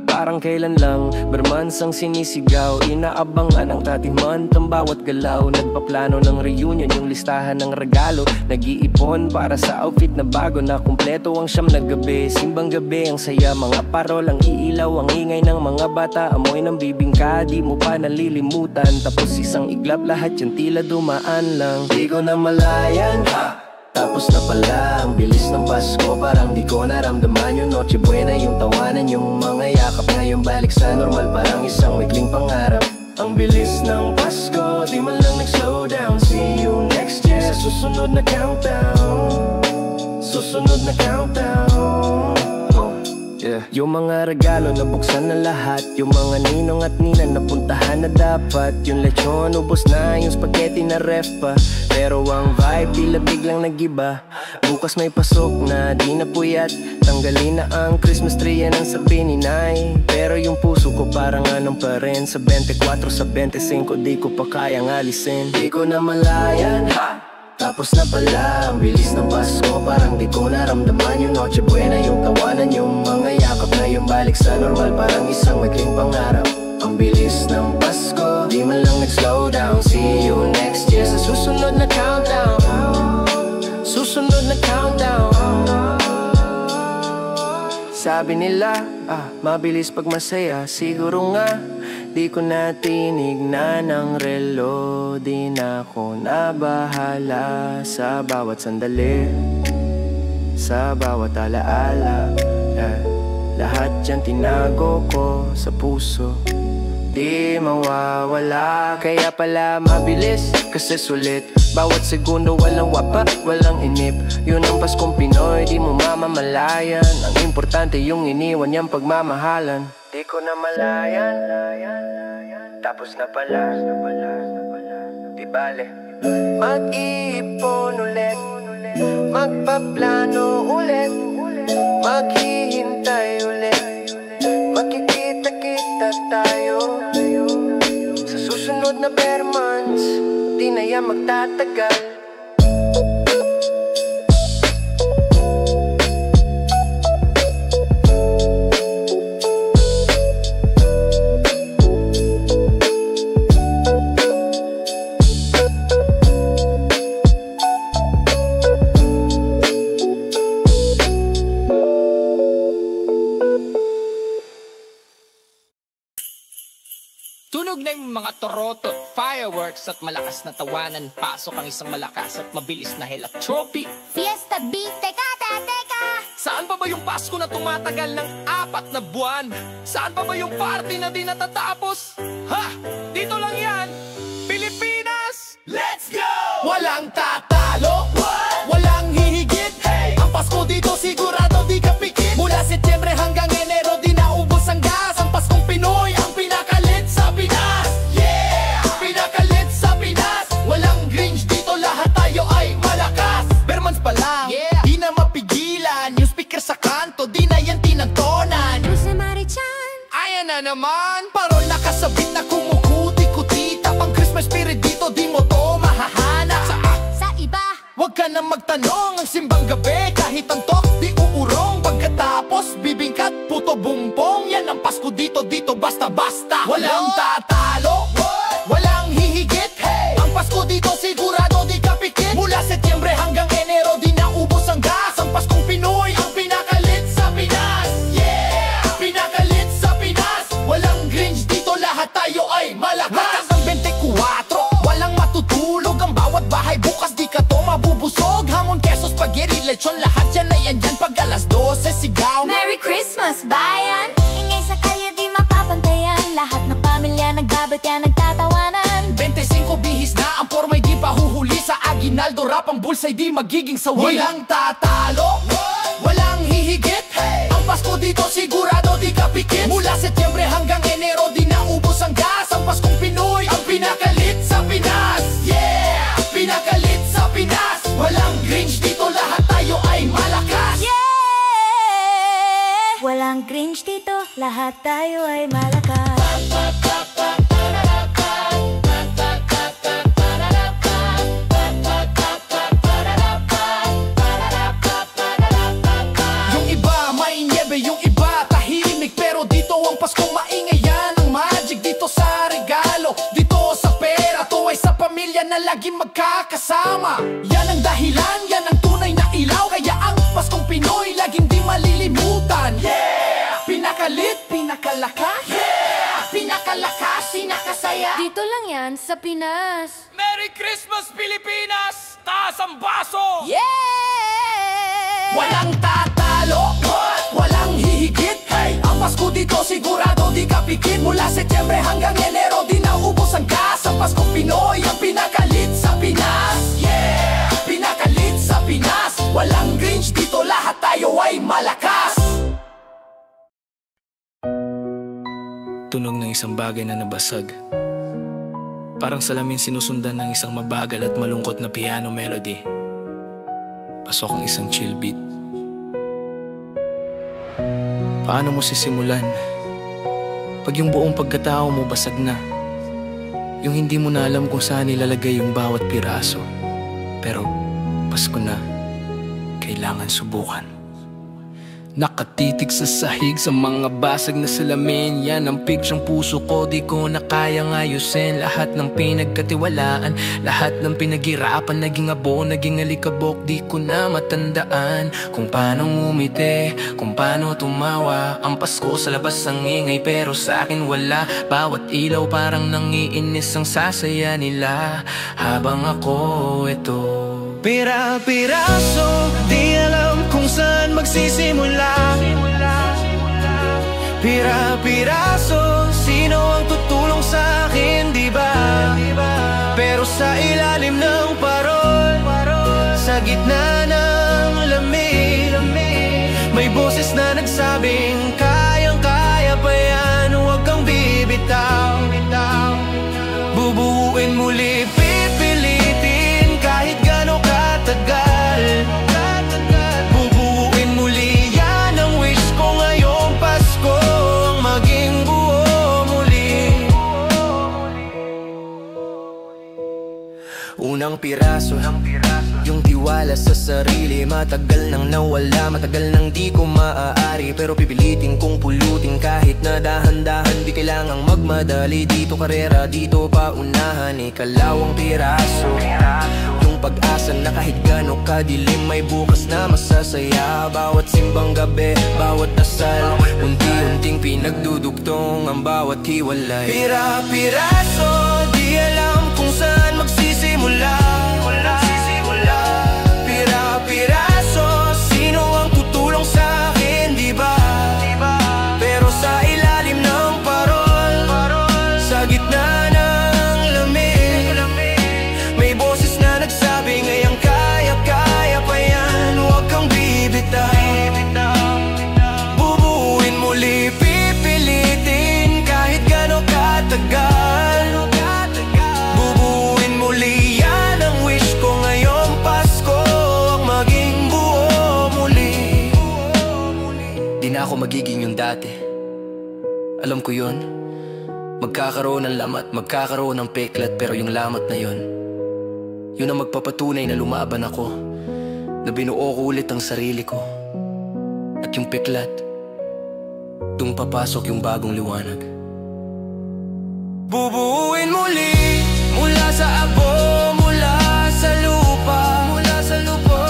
Parang kailan lang, bermansang sinisigaw. Inaabangan ang tatiman, ang bawat galaw. Nagpaplano ng reunion, yung listahan ng regalo. Nag-iipon para sa outfit na bago, na kumpleto ang siyam na gabi. Simbang gabi, ang saya, mga parol, ang iilaw, ang ingay ng mga bata. Amoy ng bibingka, di mo pa nalilimutan. Tapos isang iglap, lahat yung tila dumaan lang. Di ko na malayan, tapos na pala, ang bilis ng Pasko. Parang di ko naramdaman yung Noche Buena, yung tawanan, yung mga yakap. Ngayon balik sa normal, parang isang maikling pangarap. Ang bilis ng Pasko, di man lang nag-slow down. See you next year, sa susunod na countdown. Susunod na countdown. Yung mga regalo nabuksan na lahat. Yung mga ninong at nina napuntahan na dapat. Yung lechon ubos na, yung spaghetti na ref pa. Pero ang vibe tila biglang nagiba. Bukas may pasok na di na puyat. Tanggalin na ang Christmas tree, yan ang sabi ni Nay. Pero yung puso ko parang anong pa rin. Sa 24, sa 25 di ko pa kayang alisin. Di ko na malayan, tapos na pala, ang bilis ng Pasko. Parang di ko naramdaman yung Noche Buena, yung tawanan, yung mga yakap. Ngayon balik sa normal, parang isang maikling pangarap. Ang bilis ng Pasko, di man lang nag-slow down. See you next year, sa susunod na countdown. Susunod na countdown. Sabi nila, mabilis pag masaya. Siguro nga, di ko na tinignan ang relo. Di na ako nabahala sa bawat sandali, sa bawat alaala. Lahat yan tinago ko sa puso, di mawawala. Kaya pala mabilis kasi sulit. Bawat segundo walang wapa, walang inip. Yun ang Paskong Pinoy, di mo mamamalayan. Ang importante yung iniwan niyang pagmamahalan. Di ko na malayan, tapos na pala. Di bale, mag-iipon ulit, magpaplano ulit, maghihintay ulit, makikita-kita tayo sa susunod na bare months. Di na yan magtatagal. Tunog na yung mga torotot, fireworks at malakas na tawanan. Pasok ang isang malakas at mabilis na heliotropic Fiesta beat, teka. Saan pa ba yung Pasko na tumatagal ng 4 na buwan? Saan pa ba yung party na di natatapos? Ha? Dito lang yan, Pilipinas! Let's go! Walang tatalo, walang hihigit. Ang Pasko dito sigurado di ka pikit. Mula Setyembre hanggang Enero di naubos ang gas. Ang Paskong Pinoy ang pinakalit sa Pinas. Yeah! Pinakalit sa Pinas. Walang Grinch dito, lahat tayo ay malakas. Bermans pa lang, di na mapigilan. Yung speaker sa kanto, di na yan tinantonan. Rosa Marichan, Ayan na naman! Parol nakasabit na kumukuti-kuti. Tapang Christmas spirit dito, di mo to mahahanap. sa iba, Huwag ka na magtanong, ang simbang gabi kahit antok di uurong. Pagkatapos bibingkat, puto bumpong. Yan ang Pasko dito, basta-basta. Walang tatalo, walang hihigit. Ang Pasko dito sigurado di ka pikit. Mula Setyembre hanggang Enero di naubos ang gas. Ang Paskong Pinoy ang pinakalit sa Pinas. Yeah! Pinakalit sa Pinas. Walang Grinch dito, lahat tayo ay malakas. Ang 24, walang matutulog. Ang bawat bahay bukas di ka to mabubusog. Hamon, queso, spaghetti, lechon, lahat yan ay andyan. Pag alas 12 sigaw, Merry Christmas, bayan. Ingay sa kalye di mapapantayan. Lahat ng pamilya nagbabati, nagtatawanan. 25 bihis na ang forma'y di pa huhuli. Sa aginaldo rap ang bulsa'y di magiging sawi. Walang tatalo, walang hihigit. Ang Pasko dito sigurado di ka pikit. Mula Setyembre hanggang Enero di naubos ang gas. Ang Paskong Pinoy ang pinakalit sa Pinas. Yeah! Pinakalit sa Pinas. Walang Grinch dito, lahat tayo ay malakas. Yeah! Walang Grinch dito, lahat tayo ay malakas. Yung iba may niebe, yung iba tahimik. Pero dito ang Pasko maingay, yan ang magic. Dito sa regalo, dito sa pera. To ay sa pamilya na laging magkakasama. Yan ang dahilan, yan ang tunay na ilaw. Kaya ang Paskong Pinoy laging di malilimutan. Yeah! Pinakalit, pinakalakas. Yeah! Pinakalakas, pinakasaya. Dito lang yan sa Pinas. Merry Christmas, Pilipinas! Taas ang baso! Yeah! Walang tatalo, walang hihigit. Ang Pasko dito sigurado di ka pikit. Mula Setyembre hanggang Enero di naubos ang gas. Ang Paskong Pinoy ang pinakalit sa Pinas. Yeah! Pinakalit sa Pinas. Walang Grinch dito, lahat tayo ay malakas. Tunog ng isang bagay na nabasag. Parang salamin sinusundan ng isang mabagal at malungkot na piano melody. Pasok ang isang chill beat. Paano mo sisimulan pag yung buong pagkatao mo basag na? Yung hindi mo na alam kung saan ilalagay yung bawat piraso. Pero Pasko na, kailangan subukan. Nakatitig sa sahig sa mga basag na salamin. Yan ang picture'ng puso ko, di ko na kayang ayusin. Lahat ng pinagkatiwalaan, lahat ng pinaghirapan, naging abo, naging alikabok. Di ko na matandaan kung paano ngumiti, kung paano tumawa. Ang Pasko sa labas ang ingay pero sa akin wala. Bawat ilaw parang nangiinis ang sasaya nila habang ako ito. Pira-piraso, di alam kung saan magsisimula. Pira-piraso, sino ang tutulong sa akin, di ba? Pero sa ilalim ng parol, sa gitna ng lamig, may boses na nagsabing kayang-kaya pa yan, huwag kang bibitaw. Bubuuin muli, pipilitin kahit gano'ng katagal. Bubuuin muli, yan ang wish ko ngayong Pasko, ang maging buo muli. Unang piraso, yung tiwala sa sarili. Matagal nang nawala, matagal nang di ko maaari. Pero pipilitin kong pulutin kahit na dahan-dahan. Di kailangang magmadali, dito karera, dito paunahan. Ikalawang piraso, yung pag-asa na kahit gano'ng kadilim, may bukas na masasaya. Bawat simbang gabi, bawat dasal, unti-unting pinagdudugtong ang bawat hiwalay. Pira-piraso, di alam kung saan magsisimula. Pira-piraso, sino ang tutulong sa akin, di ba? Pero sa ilalim ng parol, sa gitna ng lamig, may boses na nagsabi ngayong kaya-kaya pa yan, huwag kang bibitaw. Bubuuin muli, pipilitin kahit gano'ng katagal. Bubuuin muli, yan ang wish ko ngayong Pasko, ang maging buo muli. Di na ako magiging yung dati, alam ko yun. Magkakaroon ng lamat, magkakaroon ng peklat, pero yung lamat na yun, yun ang magpapatunay na lumaban ako, na binuo ko ulit ang sarili ko. At yung peklat, dun papasok yung bagong liwanag. Bubuuin muli, mula sa abo, mula sa lupa. Mula sa lupa,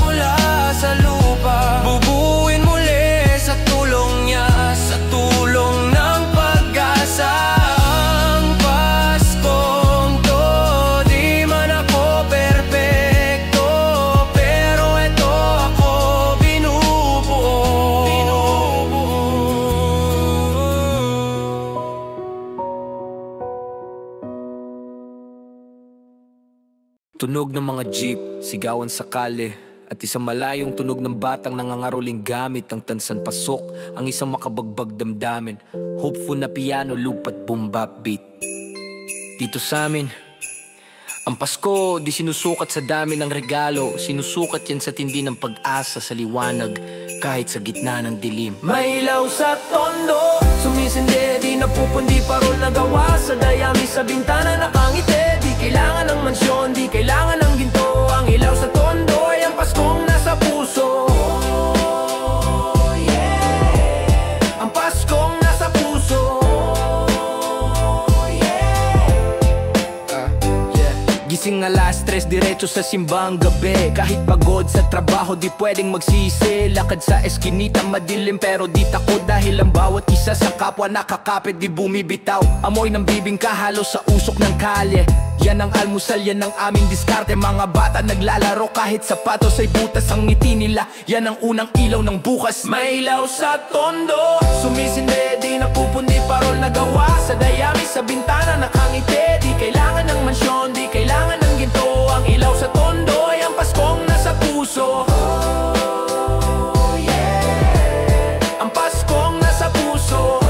mula sa lupa. Bubuuin muli sa tulong niya, sa tulong ng pag-asa. Ang Paskong to, di man ako perpekto, pero eto ako binubuo. Tunog ng mga jeep, sigawan sa kale, at isang malayong tunog ng batang nangangaroling gamit ang tansan pasok, ang isang makabagbag damdamin, hopeful na piano loop at boom bap beat. Dito sa amin, ang Pasko di sinusukat sa dami ng regalo, sinusukat yan sa tindi ng pag-asa sa liwanag, kahit sa gitna ng dilim. May ilaw sa tondo, sumisindi, di napupundi parol na gawa sa dayami, sa bintana nakangiti. Di kailangan ng mansyon, di kailangan ng ginto. Ang ilaw sa tondo ay ang Paskong nasa puso. Yeah. Ang Paskong nasa puso. Gising alas 3, diretso sa simbang gabi. Kahit pagod sa trabaho, di pwedeng magsisi. Lakad sa eskinita, madilim pero di takot, dahil ang bawat isa sa kapwa nakakapit, di bumibitaw. Amoy ng bibingka halos sa usok ng kalye. Yan ang almusal, yan ang aming diskarte. Mga bata naglalaro kahit sapatos ay butas ang ngiti nila. Yan ang unang ilaw ng bukas. May ilaw sa tondo, sumisindi, di napupundi parol na gawa sa dayami, sa bintana nakangiti. Di kailangan ng mansyon, di kailangan ng ginto. Ang ilaw sa tondo ay ang Paskong nasa puso. Ang Paskong nasa puso.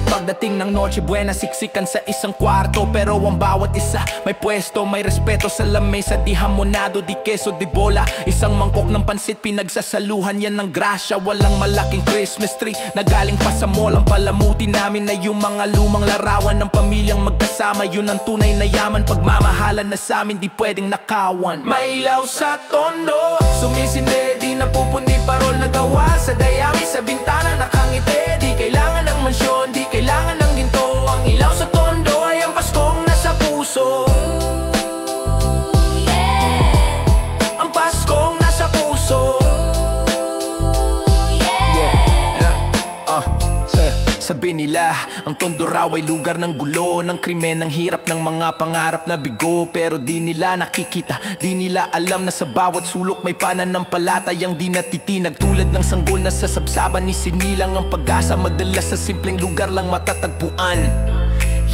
Pagdating Pagdating ng Noche Buena, siksikan sa isang kwarto. Pero ang bawat isa may pwesto, may respeto sa lamesa. Di hamonado, di keso, di bola. Isang mangkok ng pansit, pinagsasaluhan yan ng grasya. Walang malaking Christmas tree na galing pa sa mall. Ang palamuti namin na yung mga lumang larawan ng pamilyang magkasama. Yun ang tunay na yaman, pagmamahalan na sa amin di pwedeng nakawan. May ilaw sa tondo, sumisinde, di napupundi parol na gawa sa dayami. Sa bintana nakangiti, di kailangan ng mansyon, di kailangan ng ginto. Ang ilaw sa tondo ay ang Paskong nasa puso. Ang Paskong nasa puso. Sabi nila, ang tondo raw ay lugar ng gulo, ng krimen, ng hirap, ng mga pangarap na bigo. Pero di nila nakikita, di nila alam na sa bawat sulok may pananampalatayang di natitinag. Tulad ng sanggol na sa sabsaban ni sinilang ang pag-asa. Madalas sa simpleng lugar lang matatagpuan.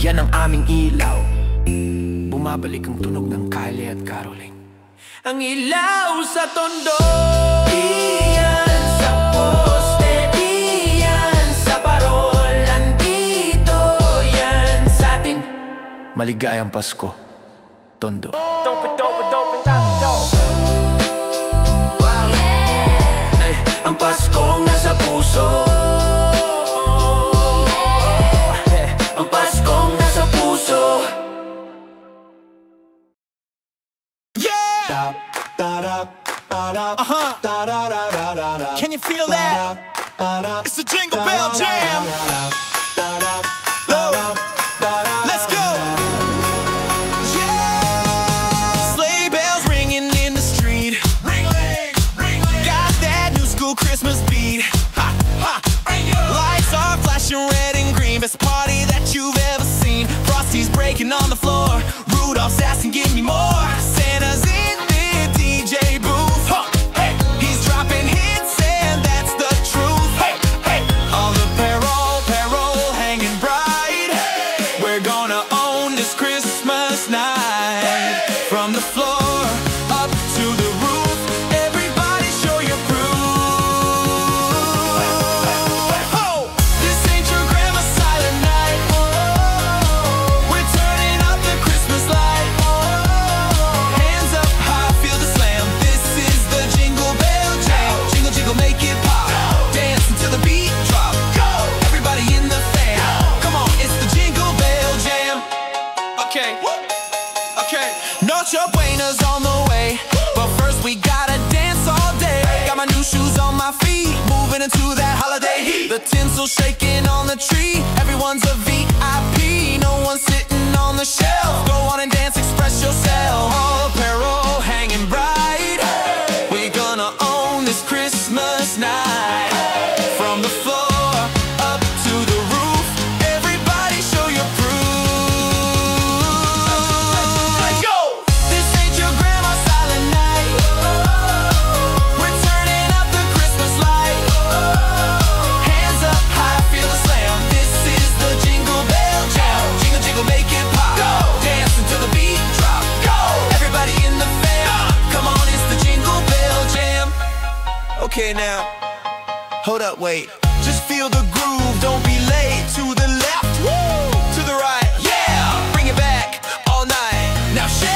Yan ang aming ilaw, bumabalik ang tunog ng Kylie at Caroling. Ang ilaw sa tondo, iyan sa poste, iyan sa parol. Maligayang Pasko, Tondo. Ang Paskong nasa puso. Ang Paskong nasa puso. Yeah! Can you feel that? It's the Jingle Bell Jam! Let's go! Christmas beat, ha, ha. Lights are flashing red and green. Best party that you've ever seen. Frosty's breaking on the floor. Rudolph's asking, give me more. Santa's in the DJ booth. Huh. Hey. He's dropping hits and that's the truth. Hey. Hey. All the parole hanging bright. Hey. We're gonna own this Christmas night. From the floor up to the roof. Everybody show your proof. Noche Buena's on the way, but first we gotta dance all day. Got my new shoes on my feet, moving into that holiday heat. The tinsel shaking on the tree, everyone's a VIP. No one's sitting on the shelf, go on and dance, express yourself. All apparel hanging bright, we're gonna own this Christmas night. From the floor up to the roof, everybody show your proof. Okay now, hold up, wait. Just feel the groove, don't be late. To the left, woo! To the right, yeah! Bring it back all night. Now shake!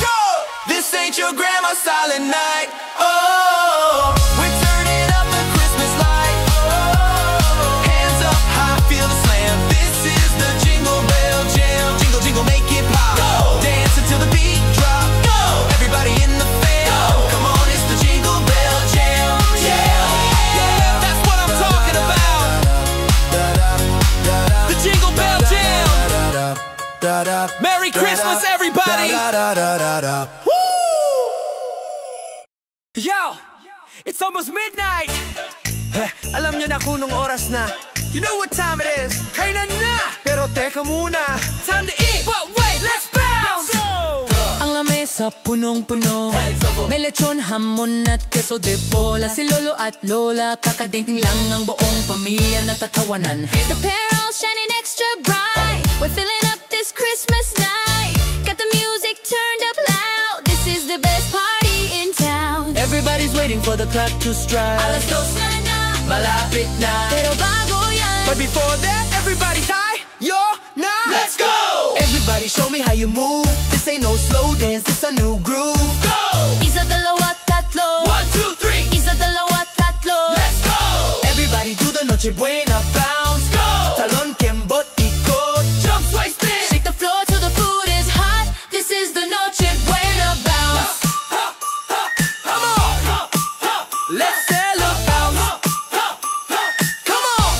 Go! This ain't your grandma's silent night. Oh, we're turning up the Christmas light. Oh, hands up high, feel the slam. This is the Jingle Bell Jam. Jingle, jingle, make it pop. Till the beat drop, go! Everybody in the fan, go! Come on, it's the Jingle Bell Jam, yeah! Yeah, that's what I'm talking about. The Jingle Bell Jam. Merry Christmas, everybody! Woo! Yo, it's almost midnight. Alam niyo na kung nung oras na. You know what time it is. Kailan na? Pero teka muna. Time to eat, but wait, let's bounce! Ang lamesa punong-puno, may lechon, hamon at keso de bola. Si lolo at lola, kakadating lang ang buong pamilya natatawanan. The parents shining extra bright, we're filling up this Christmas night. Got the music turned up loud, this is the best party in town. Everybody's waiting waiting for the clock to strike. Alas dos na, malapit na. pero bago yan. But before that, everybody tie your knot. Let's go! Everybody show me how you move. This ain't no slow dance, this a new groove. Go! Isa, dalawa, tatlo. 1, 2, 3. Isa, dalawa, tatlo. Let's go! Everybody do the Noche Buena bounce. Go! Talon, kembot, ikot. Jump, sway, spin. Shake the floor till the food is hot. This is the Noche Buena bounce. Come on! Let's celebrate. Come on!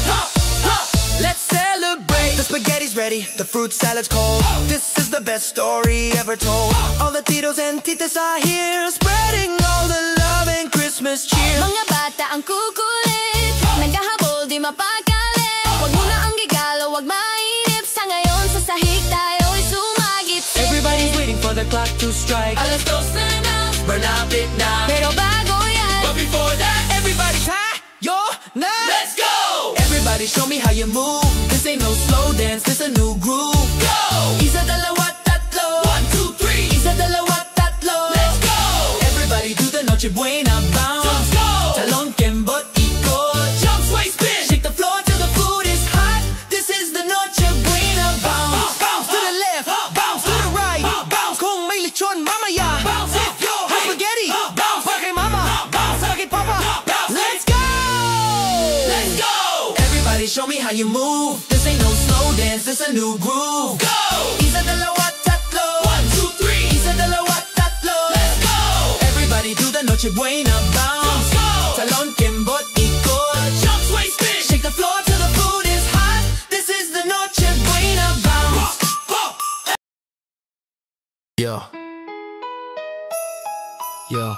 Let's celebrate. The spaghetti's ready, the fruit salad's cold. This is the best story ever told. All the titos and titas are here, spreading all the love and Christmas cheer. Mga bata ang kukulit, naghahabol di mapagalit. Wag muna ang gigalo, wag mainip. Sa ngayon sa sahig tayo'y sumagit. Everybody's waiting for the clock to strike. Alas dos na, Malapit na. pero bago yan. But before that, everybody tie your knot. Let's go! Everybody show me how you move. This ain't no slow dance, this a new groove. Go! Isa, dalawa, tatlo. 1, 2, 3. Isa, dalawa, tatlo. Let's go! Everybody do the Noche Buena bounce. Let's go! Talon, kembot, ikot. Jump, sway, spin. Shake the floor till the food is hot. This is the Noche Buena bounce. Bounce to the left, bounce to the right. Bounce kung may lechon mamaya. Bounce if you're hungry. Spaghetti, bounce para kay mama. Bounce para kay papa. Let's go! Let's go! Everybody show me how you move. This ain't no slow dance, this a new groove. Go! Isa, dalawa, tatlo. 1, 2, 3. Isa, dalawa, tatlo. Let's go! Everybody do the Noche Buena bounce. Go! Talon, kembot, ikot. Jump, sway, spin. Shake the floor till the food is hot. This is the Noche Buena bounce. Yo,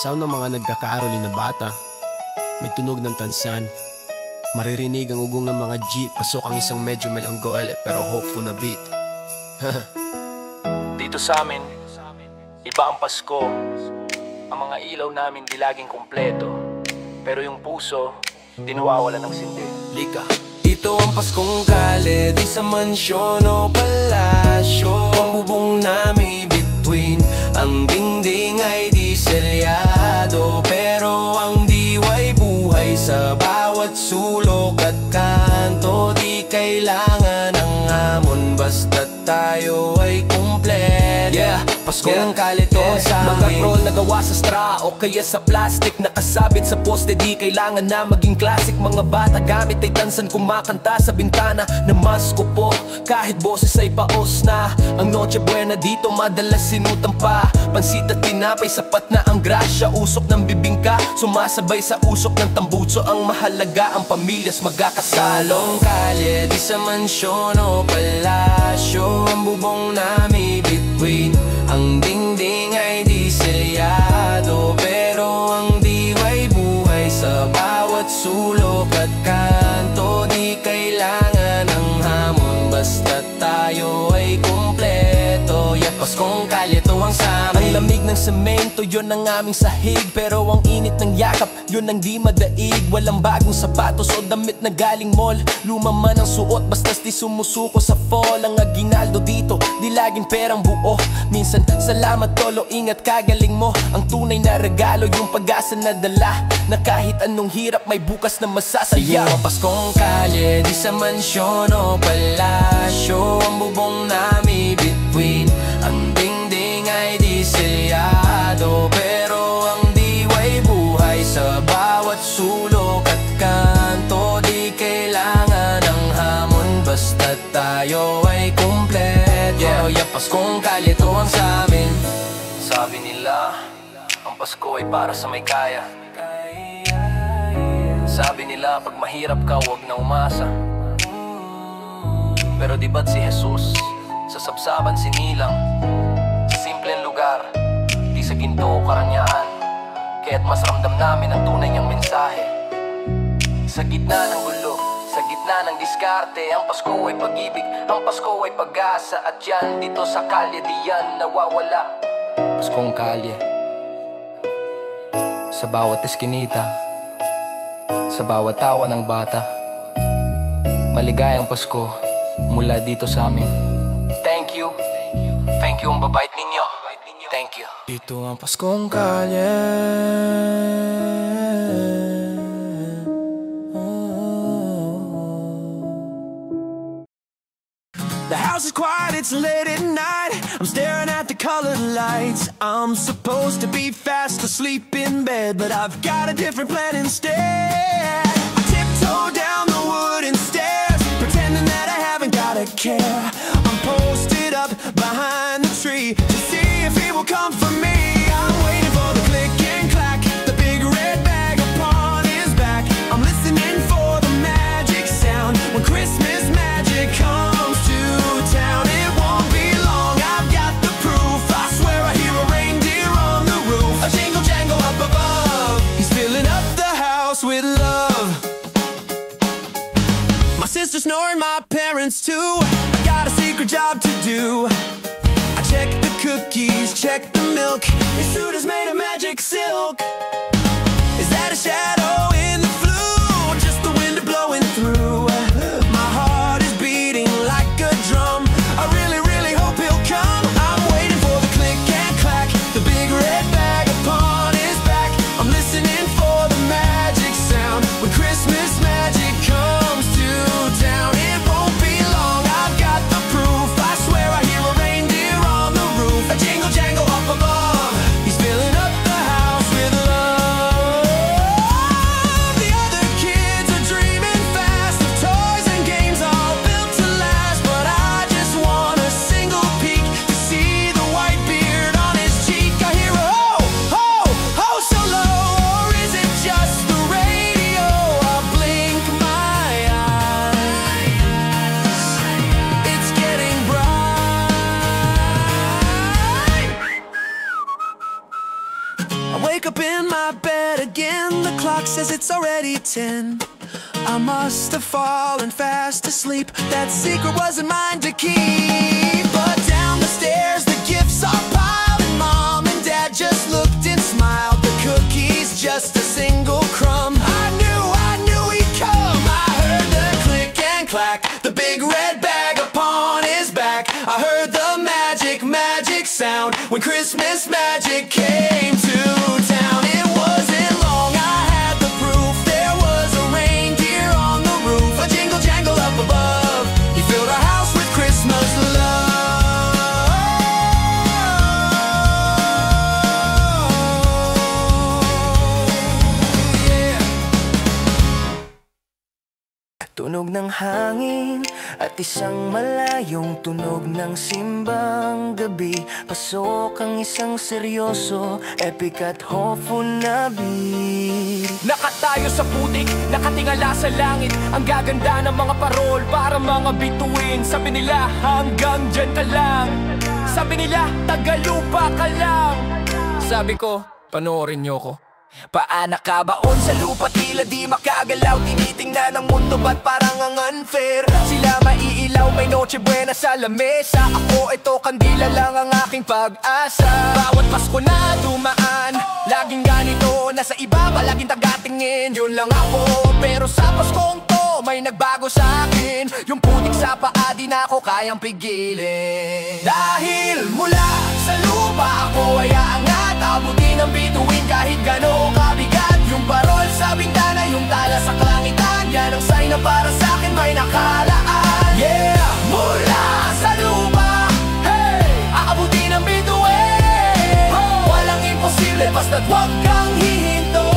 sound ng mga nagkakaaroli na bata. May tunog ng tansan. Maririnig ang ugong ng mga jeep. Pasok ang isang medyo melanggoel pero hopeful na beat. Dito sa amin, iba ang Pasko. Ang mga ilaw namin di laging kumpleto, pero yung puso, di nawawala ng sindi. Lika. Ito ang Paskong Kale, di sa mansyon o palasyo. Ang bubong namin between, ang dingding ay di selyado. Pero ang diwa'y buhay sa bawat sulok at kanto. Di kailangan ng hamon, basta tayo ay kumpleto. Yeah, Paskong Kale to sa amin. Mga roll na gawa sa straw o kaya sa plastic, nakasabit sa poste, di kailangan na maging classic. Mga bata gamit ay tansan, kumakanta sa bintana na masko po, kahit boses ay paos na. Ang Noche Buena dito madalas sinutang pa. Pansit at tinapay, sapat na ang grasya. Usok ng bibingka, sumasabay sa usok ng tambutso. Ang mahalaga, ang pamilyas magkakasalong kalye, di sa mansyon o palasyo. Ang bubong namin between, ang dingding ay di selyado. Pero ang diwa'y buhay sa bawat sulok at kanto. Di kailangan ng hamon, basta tayo ay kumpleto. Yeah, Paskong Kale to ang sa amin. Ang lamig ng semento, yun ang aming sahig. Pero ang init ng yakap, yun ang di madaig. Walang bagong sapatos o damit na galing mall. Luma man ang suot, basta's di sumusuko sa fall. Ang aginaldo dito, di laging perang buo. Minsan, salamat tolo, ingat kagaling mo. Ang tunay na regalo, yung pag-asa na dala, na kahit anong hirap, may bukas na masasaya. Ang Paskong Kale, di sa mansyon o palasyo. Ang bubong namin between, ang dingding ay di selyado. Pero ang diwa'y buhay sa bawat sulok at kanto. Di kailangan ng hamon, basta tayo ay kumpleto. Yeah, Paskong Kale to ang sa amin. Sabi nila, ang Pasko ay para sa may kaya. Sabi nila, pag mahirap ka, huwag na umasa. Pero di ba't si Jesus sa sabsaban sinilang, sa simpleng lugar, di sa ginto o karanyaan, kaya't mas ramdam namin ang tunay niyang mensahe. Sa gitna ng gulo, sa gitna ng diskarte, ang Pasko ay pag-ibig, ang Pasko ay pag-asa. At yan, dito sa kalye, di yan nawawala. Paskong Kalye, sa bawat eskinita, sa bawat tawa ng bata, maligayang Pasko mula dito sa amin. Thank you ang babait ninyo. Thank you. Ito ang Paskong Kalye. The house is quiet, it's late at night. I'm staring at the colored lights. I'm supposed to be fast asleep in bed, but I've got a different plan instead. I tiptoe down the wooden stairs, pretending that I haven't got a care. I'm posted up behind the tree to see if he will come for me. I'm waiting for the click and clack, the big red bag upon his back. I'm listening for the magic sound when Christmas magic comes to town. It won't be long, I've got the proof. I swear I hear a reindeer on the roof, a jingle jangle up above. He's filling up the house with love. My sister's snoring, my parents too. I got a secret job to do. I check the cookies, check the milk. His suit is made of magic silk. Is that a shadow in the flue, or just the wind blowing through? My heart is beating like a drum. I really, really hope he'll come. I'm waiting for the click and clack, the big red bag upon his back. I'm listening for the magic sound when Christmas magic comes to town. It won't be long, I've got the proof. I swear I hear a reindeer on the roof, a jingle jangle up above. He's filling up the house with love. The other kids are dreaming fast of toys and games all built to last, but I just want a single peek to see the white beard on his cheek. I hear a ho, ho, ho so low, or is it just the radio? I'll blink my eyes, it's getting bright. I wake up in my bed again. The clock says it's already 10. I must have fallen fast asleep. That secret wasn't mine to keep. But down the stairs the gifts are piled, and Mom and Dad just looked and smiled. The cookies, just a single crumb. I knew he'd come. I heard the click and clack, the big red bag upon his back. I heard the magic, magic sound when Christmas magic came to town. It wasn't long, I had the proof. There was a reindeer on the roof, a jingle jangle up above. He filled our house with Christmas love. Yeah. Tunog ng hangin at isang malayong tunog ng simbang gabi. Pasok ang isang seryoso, epic at hopeful na beat. Nakatayo sa putik, nakatingala sa langit. Ang gaganda ng mga parol para mga bituin. Sabi nila hanggang dyan ka lang. Sabi nila tagalupa ka lang. Sabi ko, panoorin niyo ko. Paana ka baon sa lupa, tila di makagalaw. Tinitingnan ang mundo, ba't parang ang unfair? Sila maiilaw, may noche buena sa lamesa. Ako ito, kandila lang ang aking pag-asa. Bawat Pasko na dumaan, laging ganito. Nasa iba, palaging tagatingin. Yun lang ako, pero sa Paskong to may nagbago sa akin. Yung putik sa paa, di na ako kayang pigilin. Dahil mula sa lupa ako ay aangat, abutin ang bituin kahit gano'ng kabigat. Yung parol sa bintana, yung tala sa kalangitan, yan ang sign na para sa akin may nakalaan. Yeah! Mula sa lupa, hey! Aabutin ang bituin, oh! Walang imposible basta't huwag kang hihinto.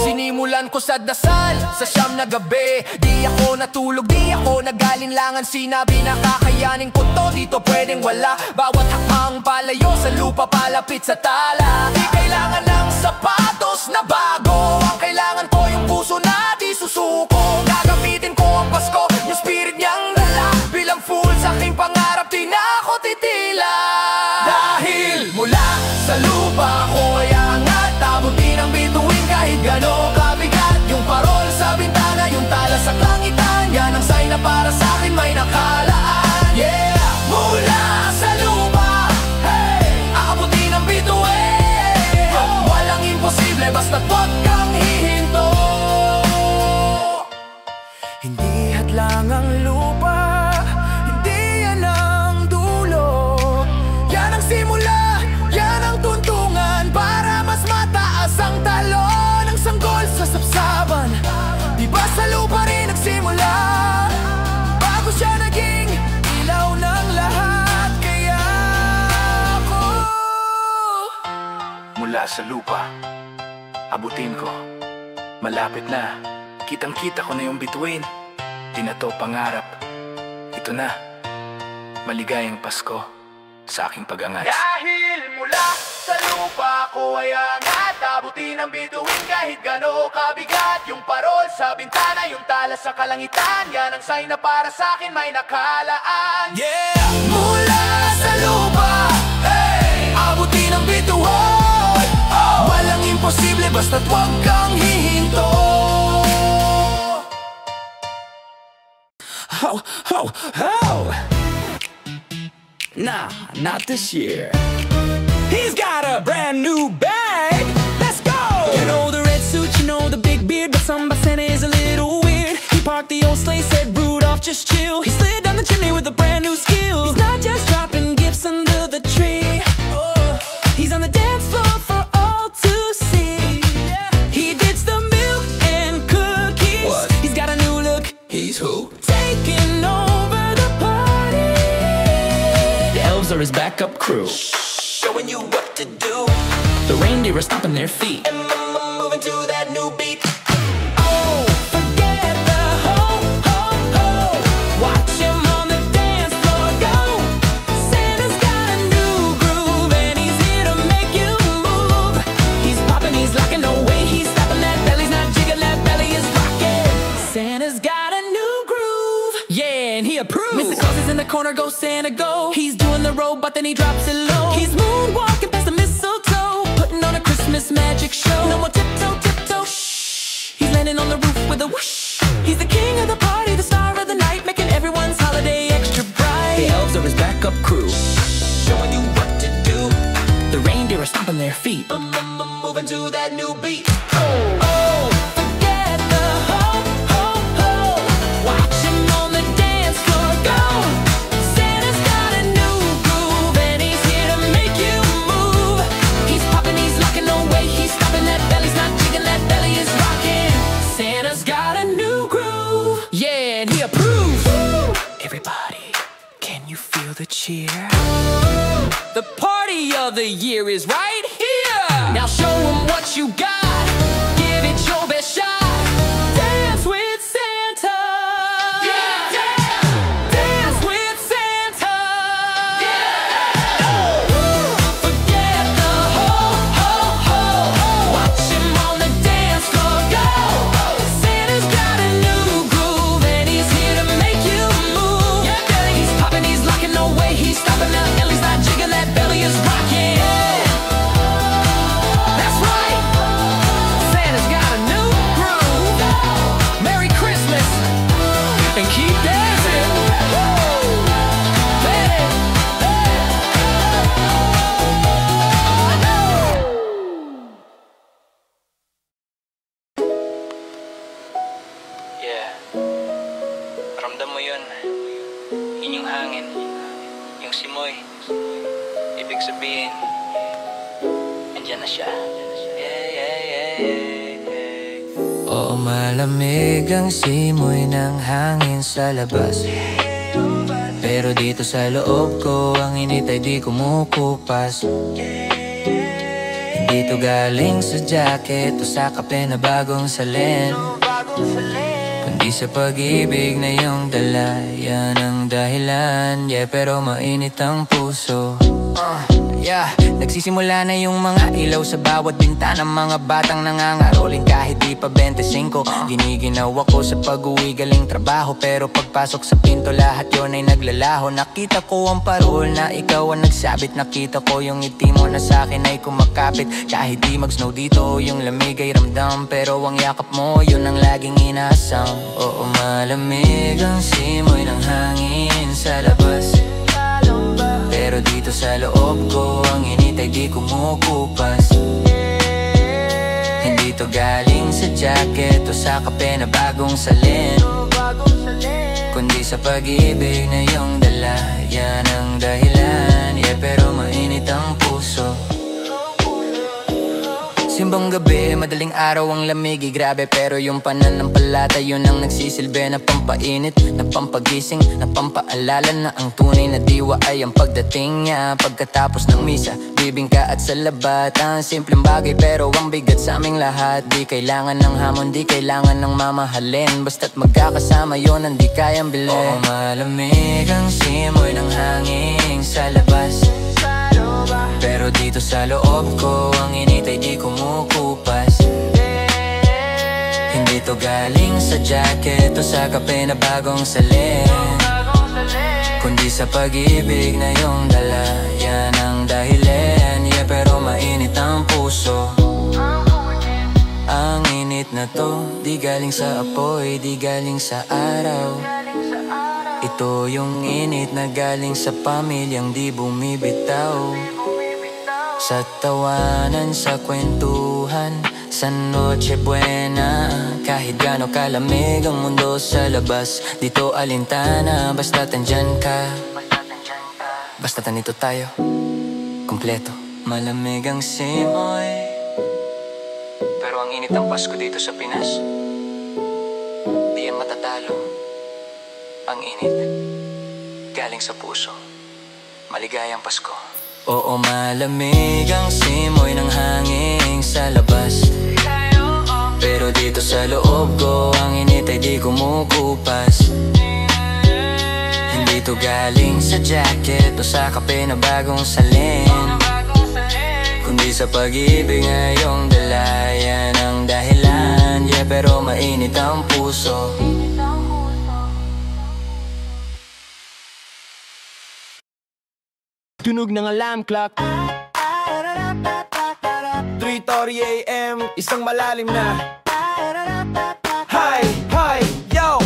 Sinimulan ko sa dasal, sa siyam na gabi. Di ako natulog, di ako nag-alinlangan. Sinabi na kakayanin ko to, dito pwedeng wala. Bawat hakbang palayo sa lupa, palapit sa tala. Di kailangan ng sapatos na bago, ang kailangan ko yung puso na di susuko. Gagamitin ko ang Pasko, yung spirit niyang dala. Bilang fool sa aking pangarap, di na ako titila. Dahil mula sa lupa ako ay angat, abutin ang bituin kahit gano'ng kabigat. Yung parol sa bintana, yung tala sa kalangitan, yan ang sign na para sa akin may nakalaan. Yeah! Mula sa lupa, hey! Aabutin ang bituin, walang imposible basta't huwag kang hihinto. Hindi hadlang sa lupa. Abutin ko, malapit na. Kitang-kita ko na yung bituin. Di na to pangarap. Ito na, maligayang Pasko sa aking pag-angas. Dahil mula sa lupa ko ay angat, abutin ang bituin kahit gano kabigat. Yung parol sa bintana, yung tala sa kalangitan, yan ang sign na para sa akin may nakalaan. Yeah! Mula sa lupa, hey! Abutin ang bituin. Walang imposible basta't huwag kang hihinto. Ho, ho, ho! Nah, not this year. He's got a brand new bag. Let's go! You know the red suit, you know the big beard, but some by Santa is a little weird. He parked the old sleigh, said Rudolph, just chill. He slid down the chimney with a brand new skill. He's not just dropping gifts under the tree. Oh, he's on the dance floor for all to see. He ditched the milk and cookies. What? He's got a new look. He's who? Taking over the party. The elves are his backup crew, showing you what to do. The reindeer are stomping their feet and moving to that new beat. Oh, forget the ho, ho, ho. Watch him on the dance floor go. Santa's got a new groove and he's here to make you move. He's popping, he's locking, no way he's stopping. That belly's not jiggling, that belly is rocking. Santa's got a new groove, yeah, and he approves. Mr. Claus is in the corner, go Santa go. He's doing the robot, then he drops it low. He's moonwalking past the mistletoe, putting on a Christmas magic show. No more tiptoe, tiptoe, shh. He's landing on the roof with a whoosh. He's the king of the party, the star of the night, making everyone's holiday extra bright. The elves are his backup crew, showing you what to do. The reindeer are stomping their feet, moving to that new beat. Oh, forget the ho, ho, ho. Watch him on the dance floor go. Santa's got a new groove and he's here to make you move. He's popping, he's locking, no way he's stopping. That belly's not jiggling, that belly is rocking. Santa's got a new groove, yeah, and he approves. Everybody, can you feel the cheer? The party of the year is right here. Now show him what you got. Give it your best shot. Dance with Santa. Yeah, yeah. Dance with Santa. Yeah. Oh, forget the ho, ho, ho. Watch him on the dance floor go. Santa's got a new groove and he's here to make you move. Yeah, he's popping, he's locking, no way he's stopping. That belly's not jiggling, that belly is rocking. That's right. Santa's got a new groove. Merry Christmas and keep dancing. Woo! Hey, Yeah. Ramdam mo yun. Yun yung hangin. Yung simoy. Ibig sabihin, andyan na siya. Yeah, yeah, yeah, yeah. Oo, malamig ang simoy ng hangin sa labas, pero dito sa loob ko, ang init ay di kumukupas. Hindi to galing sa jacket o sa kape na bagong salin, kundi sa pag-ibig na iyong dala. Yan ang dahilan, yeah, pero mainit ang puso. Yeah, nagsisimula na yung mga ilaw sa bawat bintana. Mga batang nangangaroling kahit di pa 25. Giniginaw ako sa pag-uwi galing trabaho, pero pagpasok sa pinto lahat yon ay naglalaho. Nakita ko ang parol na ikaw ang nagsabit. Nakita ko yung ngiti mo na sa'kin ay kumakapit. Kahit di mag-snow dito, yung lamig ay ramdam, pero ang yakap mo, yun ang laging inaasam. Oo, malamig ang simoy ng hangin sa labas, pero dito sa loob ko, ang init ay di kumukupas. Hindi to galing sa jacket o sa kape na bagong salin, kundi sa pag-ibig na iyong dala. Yan ang dahilan, yeah, pero mainit ang puso. Simbang gabi, madaling araw ang lamig, grabe. Pero yung pananampalataya, yun ang nagsisilbi na pampainit, na pampagising, na pampaalala na ang tunay na diwa ay ang pagdating niya. Pagkatapos ng misa, bibingka at salabat. Ang simpleng bagay pero ang bigat sa aming lahat. Di kailangan ng hamon, di kailangan ng mamahalin, basta't magkakasama yun ang di kayang bilhin. Oo, malamig ang simoy ng hangin sa labas, pero dito sa loob ko ang init ay di kumukupas. Hindi to galing sa jacket o sa kape na bagong salin, kundi sa pag-ibig na yung dala. Yan ang dahilan, yeah, pero mainit ang puso. Ang init na to, di galing sa apoy, di galing sa araw. Ito yung init na galing sa pamilyang di bumibitaw. Sa tawanan, sa kwentuhan, sa Noche Buena. Kahit gaano kalamig ang mundo sa labas, dito alintana, basta't andyan ka. Basta't nandito tayo, kompleto. Malamig ang simoy, pero ang init ng Pasko dito sa Pinas, di yan matatalo. Ang init, galing sa puso. Maligayang Pasko. Oo, malamig ang simoy ng hangin sa labas, pero dito sa loob ko ang init ay di kumukupas. Hindi to galing sa jacket o sa kape na bagong salin, kundi sa pag-ibig ngayong dala. Yan ang dahilan, yeah, pero mainit ang puso. Tunog ng alarm clock, 3:30 AM, isang malalim na hi, hi, yo,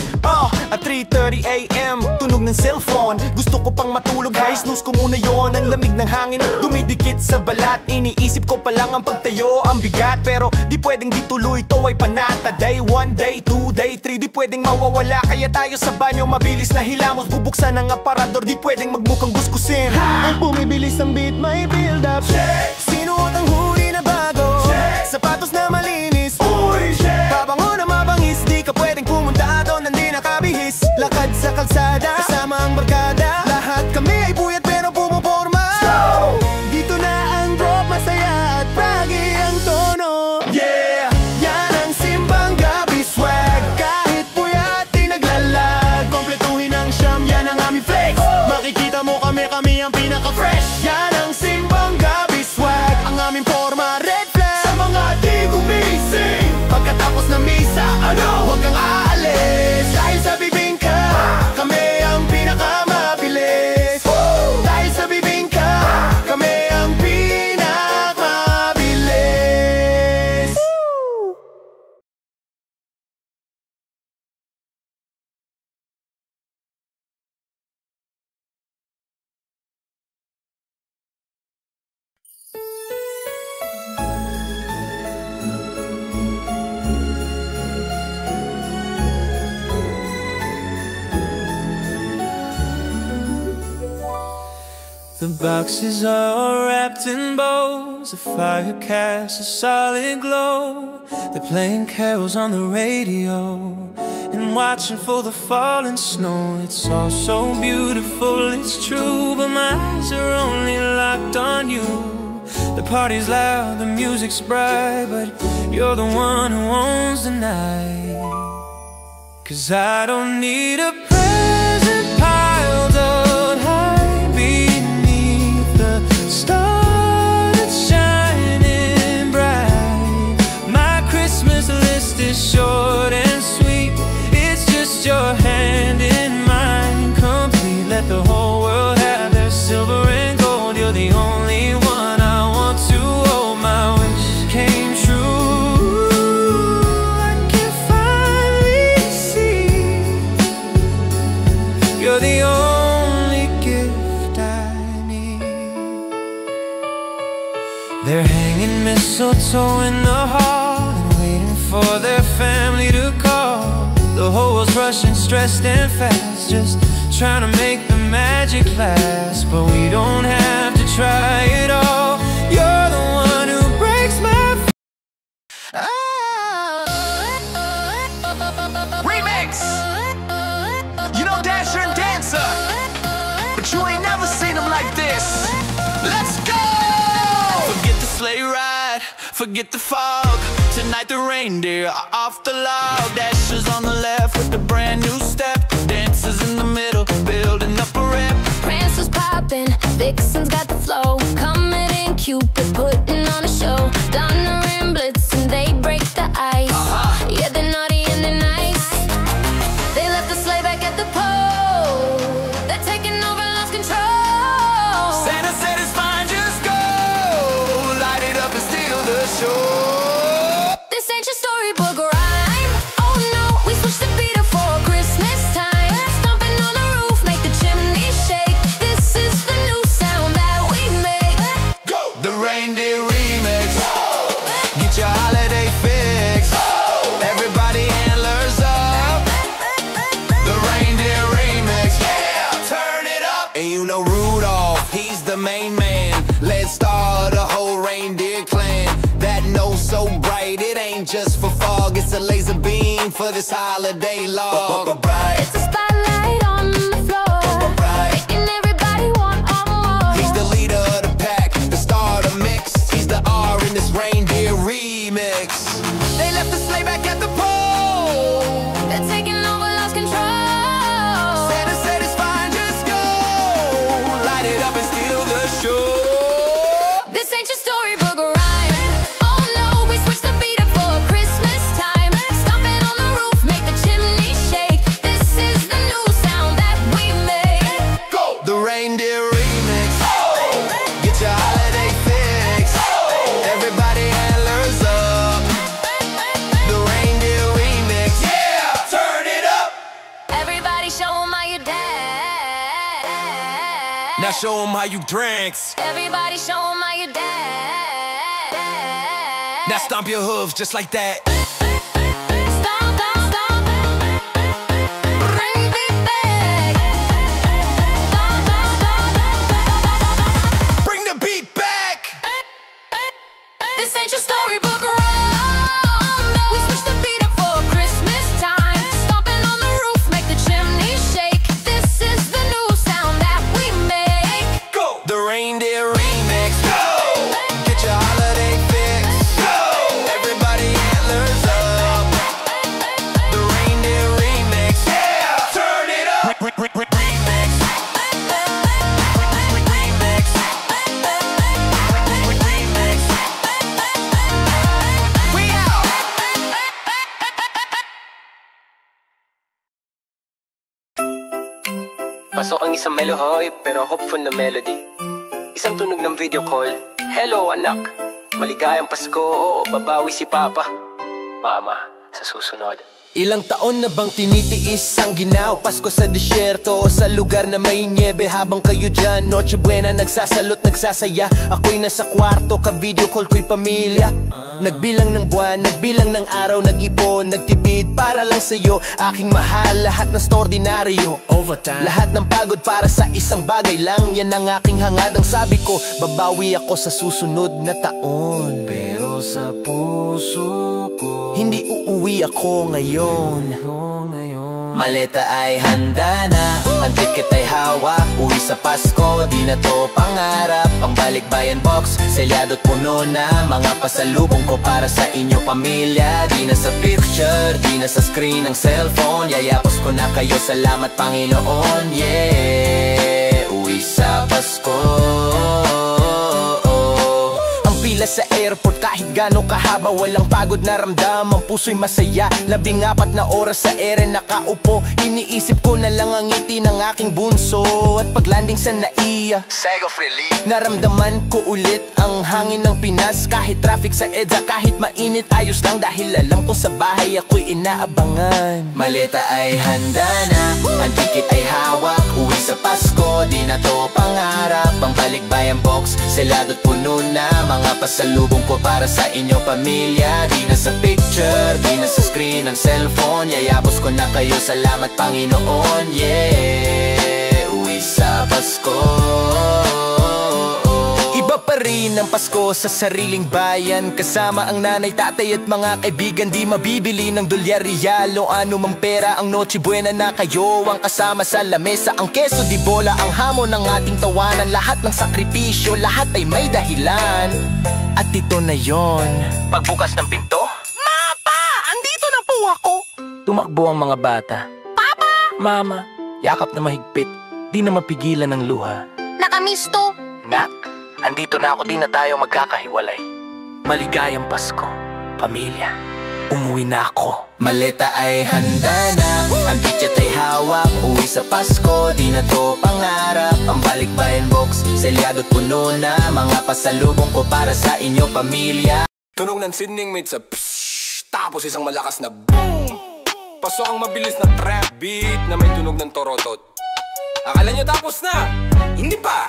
at 3:30 AM, tunog ng cellphone. Gusto ko pang matulog, guys, snooze ko muna yon. Ang lamig ng hangin, dumidikit sa balat. Iniisip ko pa lang ang pagtayo, ang bigat. Pero di pwedeng di tuloy, to ay panata. Day 1, day 2, day 3, di pwedeng mawawala. Kaya tayo sa banyo, mabilis na hilamos. Bubuksan ang aparador, di pwedeng magmukhang guskusin. Ang bumibilis ang beat, may build up. Sinuot ang huli na bago, sapatos na malinis. Babango na mabangis, di ka pwedeng pumunta doon, hindi nakabihis. Lakad sa kalsada, kasama ang barkada. Lahat kami ay buyat pero pumuporma. Dito na ang drop, masaya at braggy ang tono. Yeah, yan ang simbang gabi swag. Kahit buyat, di naglalag. Kompletuhin ang siyam, yan ang aming flex. Makikita mo kami ang pinaka-fresh. Yan ang simbang gabi swag. Ang aming forma, red flag. Sa mga di gumising, pagkatapos ng misa, huwag kang aalis. Dahil sa bibingka, kami ang pinakamabilis. Dahil sa bibingka, kami ang pinakamabilis. The boxes are wrapped in bows, the fire casts a solid glow. They're playing carols on the radio and watching for the falling snow. It's all so beautiful, it's true, but my eyes are only locked on you. The party's loud, the music's bright, but you're the one who owns the night. 'Cause I don't need a present piled up high beneath the stars that's shining bright. My Christmas list is short and sweet, it's just your hand in mine, complete. Let the whole world have their silver and gold. You're the only one I want to hold. My wish came true, I can finally see you're the only gift I need. They're hanging mistletoe in the hall and waiting for their family to call. The whole world's rushing, stressed and fast, just trying to make the magic last. But we don't have to try it all. You're the one who breaks my forget the fog. Tonight the reindeer are off the log. Dashers on the left with the brand new step. Dancers in the middle, building up a rep. Prancers popping, Vixen's got the flow. Comet and Cupid putting on a show. Donner and Blitzen, they break the ice. Yeah, they're naughty and they're nice. They left the sleigh back at the pole. They're taking over, lost control. Santa said it's fine, just go. Light it up and steal the show. This ain't your storybook rhyme. Oh no, we switched the beat up for Christmas time. Stomping on the roof, make the chimney shake. This is the new sound that we make. Go! The reindeer remix. Get your holiday fix. Everybody antlers up. The reindeer remix. Yeah! Turn it up. And you know Rudolph, he's the main man. Let's start a whole reindeer clan. That nose so bright, it ain't just for fog. It's a laser beam for this holiday log. It's a spotlight on the floor, making everybody want more. He's the leader of the pack, the star of the mix. He's the R in this reindeer remix. They left the sleigh back at the pole. They're taking over, lost control. Santa said it's fine, just go. Light it up and steal the show. This ain't your storybook rhyme. Oh no, we switched the beat up for Christmas time. Stomping on the roof, make the chimney shake. This is the new sound that we make. Go! The reindeer remix. Get your holiday fix. Everybody antlers up. The reindeer remix. Yeah! Turn it up. Everybody show 'em how you dance. Now show them how you drinks. Everybody show 'em how you dance. Now stomp your hooves just like that. Stomp, stomp, stomp. Bring me back. Stomp, stomp, stomp. Bring the beat back. This ain't your storybook rhyme. We switched the beat up for Christmas time. Stomping on the roof, make the chimney shake. This is the new sound that we make. Go! The reindeer remix. Go! Get your holiday fix. Go! Everybody antlers up. The reindeer remix. Yeah! Turn it up. Remix. Remix. Remix. We out. Pasok ang isang melohoy, pero hopeful na melody. Isang tunog ng video call. Hello anak, maligayang Pasko, oo, babawi si Papa. Mama, sa susunod. Ilang taon na bang tinitiis ang ginaw? Pasko sa disyerto o sa lugar na may niebe. Habang kayo dyan, Noche Buena, nagsasalot, nagsasaya. Ako'y nasa kwarto, ka-video call ko'y pamilya. Nagbilang ng buwan, nagbilang ng araw, nag-ipon, nagtipid para lang sa'yo. Aking mahal, lahat ng ordinaryo. Overtime, lahat ng pagod para sa isang bagay lang. Yan ang aking hangad, ang sabi ko, babawi ako sa susunod na taon. Pero sa puso ko, hindi uuwi ako ngayon. Maleta ay handa na, ang ticket ay hawak. Uwi sa Pasko, di na to pangarap. Ang balikbayan box, selyado't puno na. Mga pasalubong ko para sa inyo pamilya. Di na sa picture, di na sa screen ng cellphone. Yayapos ko na kayo, salamat Panginoon. Yeah, uwi sa Pasko. Pila sa airport kahit gano'ng kahaba, walang pagod na ramdam, ang puso'y masaya. 14 na oras sa ere nakaupo, iniisip ko na lang ang ngiti ng aking bunso. At paglanding sa Naiya, Sego Freely, naramdaman ko ulit ang hangin ng Pinas. Kahit traffic sa EDSA, kahit mainit, ayos lang. Dahil alam ko sa bahay ako'y inaabangan. Maleta ay handa na, ang ticket ay hawak. Uwi sa Pasko, di na to pangarap. Ang balikbayan box, selado't puno na. Mga pasalubong ko para sa inyo pamilya. Di na sa picture, di na sa screen ng cellphone. Yayapos ko na kayo, salamat Panginoon. Yeah, uwi sa Pasko. Iba pa rin natin ang Pasko sa sariling bayan. Kasama ang nanay, tatay at mga kaibigan. Di mabibili ng dolyar, riyal o anumang pera. Ang Noche Buena na kayo ang kasama sa lamesa. Ang keso di bola, ang hamon ng ating tawanan. Lahat ng sakripisyo, lahat ay may dahilan. At ito na yon. Pagbukas ng pinto, Mapa! Andito na po ako! Tumakbo ang mga bata. Papa! Mama! Yakap na mahigpit, di na mapigilan ng luha. Nakamiss to. Nak, andito na ako, di na tayo magkakahiwalay. Maligayang Pasko, pamilya. Umuwi na ako. Maleta ay handa na, ang pichat ay hawak. Uwi sa Pasko, di na to pangarap. Ang balikbayan box, selyado't puno na. Mga pasalubong ko para sa inyo pamilya. Tunog ng Sydney made sa pshhh, tapos isang malakas na boom. Pasok ang mabilis na trap beat na may tunog ng torotot. Akala nyo tapos na? Hindi pa!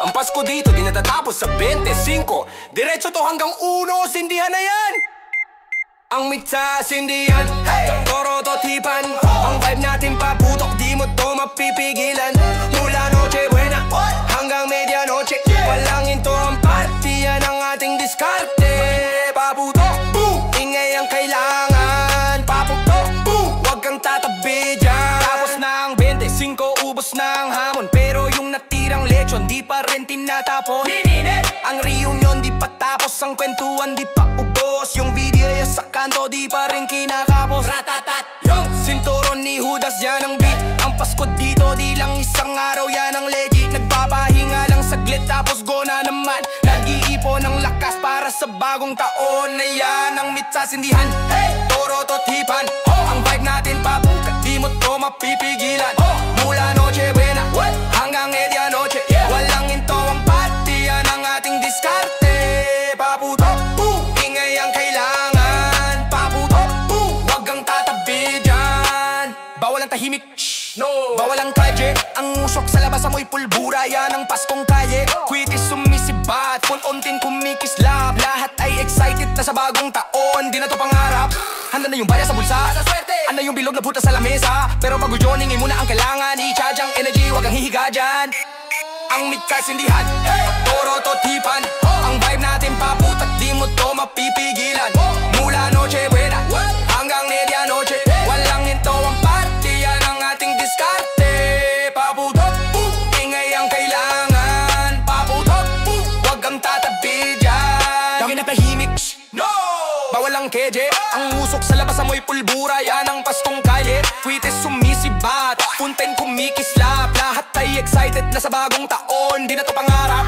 Ang Pasko dito di natatapos sa 25. Diretso to hanggang 1, sindihan na yan! Ang mitsa, sindihan, hey! Torotot, hipan. Ang vibe natin paputok, di mo to mapipigilan. Mula Noche Buena hanggang medianoche, walang into ang party, yan ang ating diskarte. Paputok, boom! Ingay ang kailangan. Paputok, boom! Huwag kang tatabi dyan. Tapos na ang 25, ubos na ang hamon. Pero yung natirang lechon, di pa rin tinatapon. Ang reunion, di pa tapos. Ang kwentuhan, di pa ubos. Yung video sa kanto, di pa rin kinakapos. Ratatat! Yung sinturon ni Judas, yan ang beat. Ang Pasko dito, di lang isang araw, yan ang legit. Nagpapahinga lang saglit, tapos go na naman. Nag-iipon ng lakas para sa bagong taon. Na yan ang mitsa, sindihan, hey! Torotot, hipan. Ang vibe natin papukat, di mo to mapipigilan. Mula Noche Buena hanggang medianoche, walang into ang party, yan ang ating diskarte. Paputok, boom! Ingay ang kailangan. Paputok, boom! Huwag kang tatabi dyan. Bawal ang tahimik, shh, no. Bawal ang kadye. Ang usok sa labas, amoy pulbura, yan ang Paskong kalye. Kwitis sumisibat, punontin kumikislap. Lahat ay excited na sa bagong taon, di na to pangarap. Handa na yung baya sa bulsa, ano yung bilog na butas sa lamesa. Pero bago yun, ingay muna ang kailangan. I-charge ang energy, wag kang hihiga dyan. Ang mitsa, sindihan, hey! Torotot, hipan. Ang vibe natin paputat, di mo to mapipigilan. Mula Noche Buena hanggang medianoche, walang into ang party, yan ang ating diskarte. Paputot, boom! Ingay ang kailangan. Paputot, boom! Wag kang tatabi dyan. Dami na tahimik, shh, no. Bawal ang keje. Ang usok sa labas, amoy pulbura, yan ang Paskong kalye. Kwitis sumisibat, punten kumikislap. Lahat ay excited na sa bagong taon, di na to pangarap.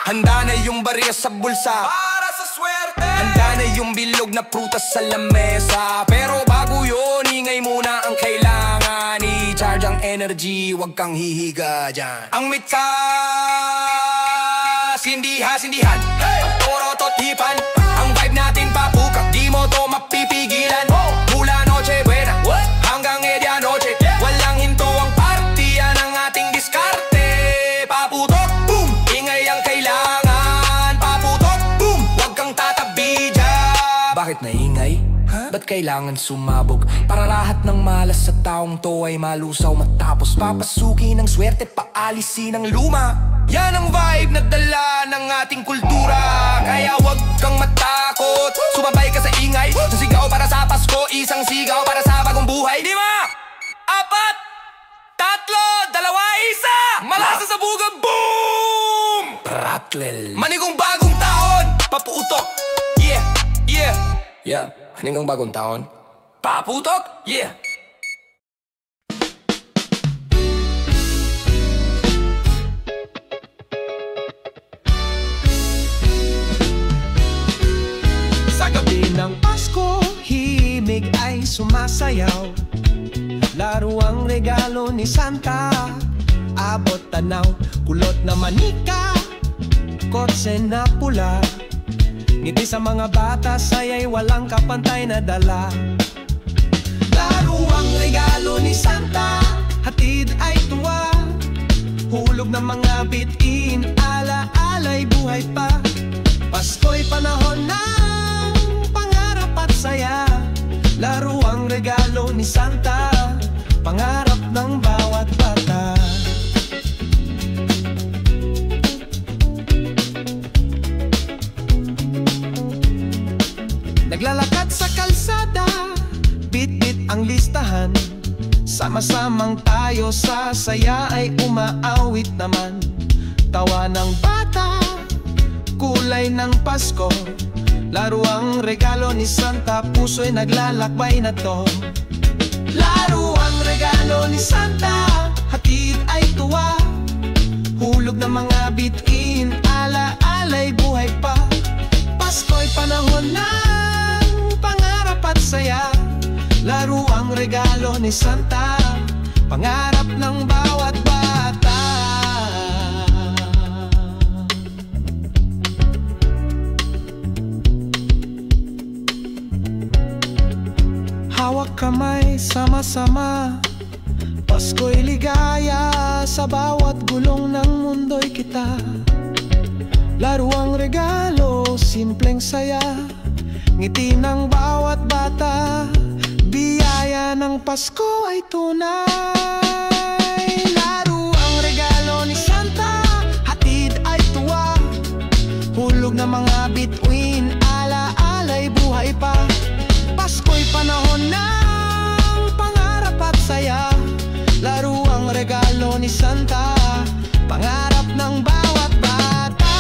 Handa na yung barya sa bulsa para sa swerte. Handa na yung bilog na prutas sa lamesa. Pero bago yun, ingay muna ang kailangan. I-charge ang energy, wag kang hihiga dyan. Ang mitsa, sindihan, hey! Torotot, hipan. Ang vibe natin papukat, di mo to mapipigilan. Mula Noche Buena hanggang medianoche, walang hinto ang party, yan ang ating diskarte. Paputok, boom! Ingay ang kailangan. Paputok, boom! Huwag kang tatabi dyan. Bakit naingay? Ba't kailangan sumabog? Para lahat ng malas sa taong to ay malusaw. Matapos papasukin ng swerte, paalisin ang luma. Yan ang vibe na dala ng ating kultura. Kaya wag kang matakot, sumabay ka sa ingay. Sigaw para sa Pasko, isang sigaw para sa bagong buhay. 5, 4, 3, 2, 1. Malasa sa bugang boom! Rattle. Manigong bagong taon, paputok. Yeah, yeah, yeah. Manigong bagong taon, paputok. Yeah. Gabi ng Pasko, himig ay sumasayaw. Laro ang regalo ni Santa, abot tanaw, kulot na manika, kotse na pula. Ngiti sa mga bata, saya'y walang kapantay na dala. Laro ang regalo ni Santa, hatid ay tuwa. Hulog ng mga bitin, ala-alay buhay pa. Pasko'y panahon na at saya. Laro ang regalo ni Santa, pangarap ng bawat bata. ang listahan. Sama-samang tayo sa saya ay umaawit naman. Tawa ng bata, kulay ng Pasko, laro ang regalo ni Santa, puso'y naglalakbay na to. Laro ang regalo ni Santa, hatid ay tuwa, hulog ng mga bituin, ala-alay buhay pa. Pasko'y panahon ng pangarap at saya, laro ang regalo ni Santa, pangarap ng bawat bata. Hawak kamay, sama-sama, Pasko'y ligaya, sa bawat gulong ng mundo'y kita. Laro ang regalo, simpleng saya, ngiti ng bawat bata, biyaya ng Pasko ay tunay. Laro ang regalo ni Santa, hatid ay tuwa, hulog ng mga bituin, ala-alay buhay pa. Pasko'y panahon ng pangarap at saya, laro ang regalo ni Santa, pangarap ng bawat bata.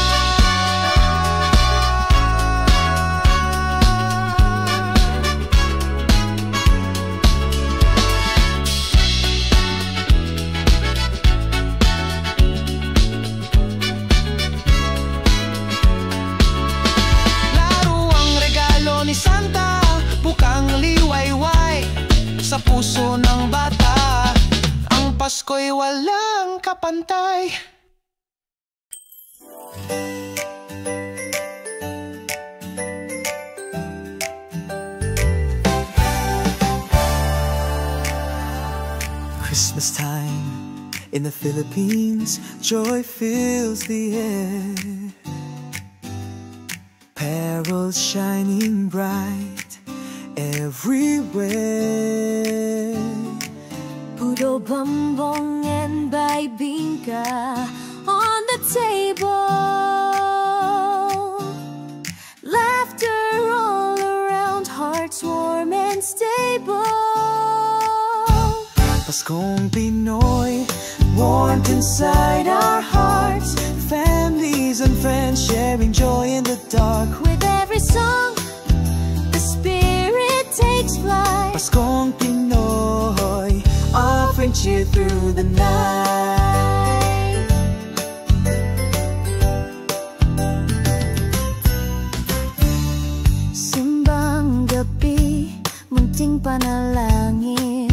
Laro ang regalo ni Santa, bukang liwayway sa puso ng bata, ang Pasko'y walang kapantay. Christmas time in the Philippines, joy fills the air, carols shining bright everywhere. Puro bonbon and bibingka on the table, laughter all around, hearts warm and stable. Paskong Pinoy, warmth inside our hearts, families and friends sharing joy in the dark. With every song, the spirit takes flight. Paskong Pinoy, offering cheer through the night. Simbang gabi, munting panalangin,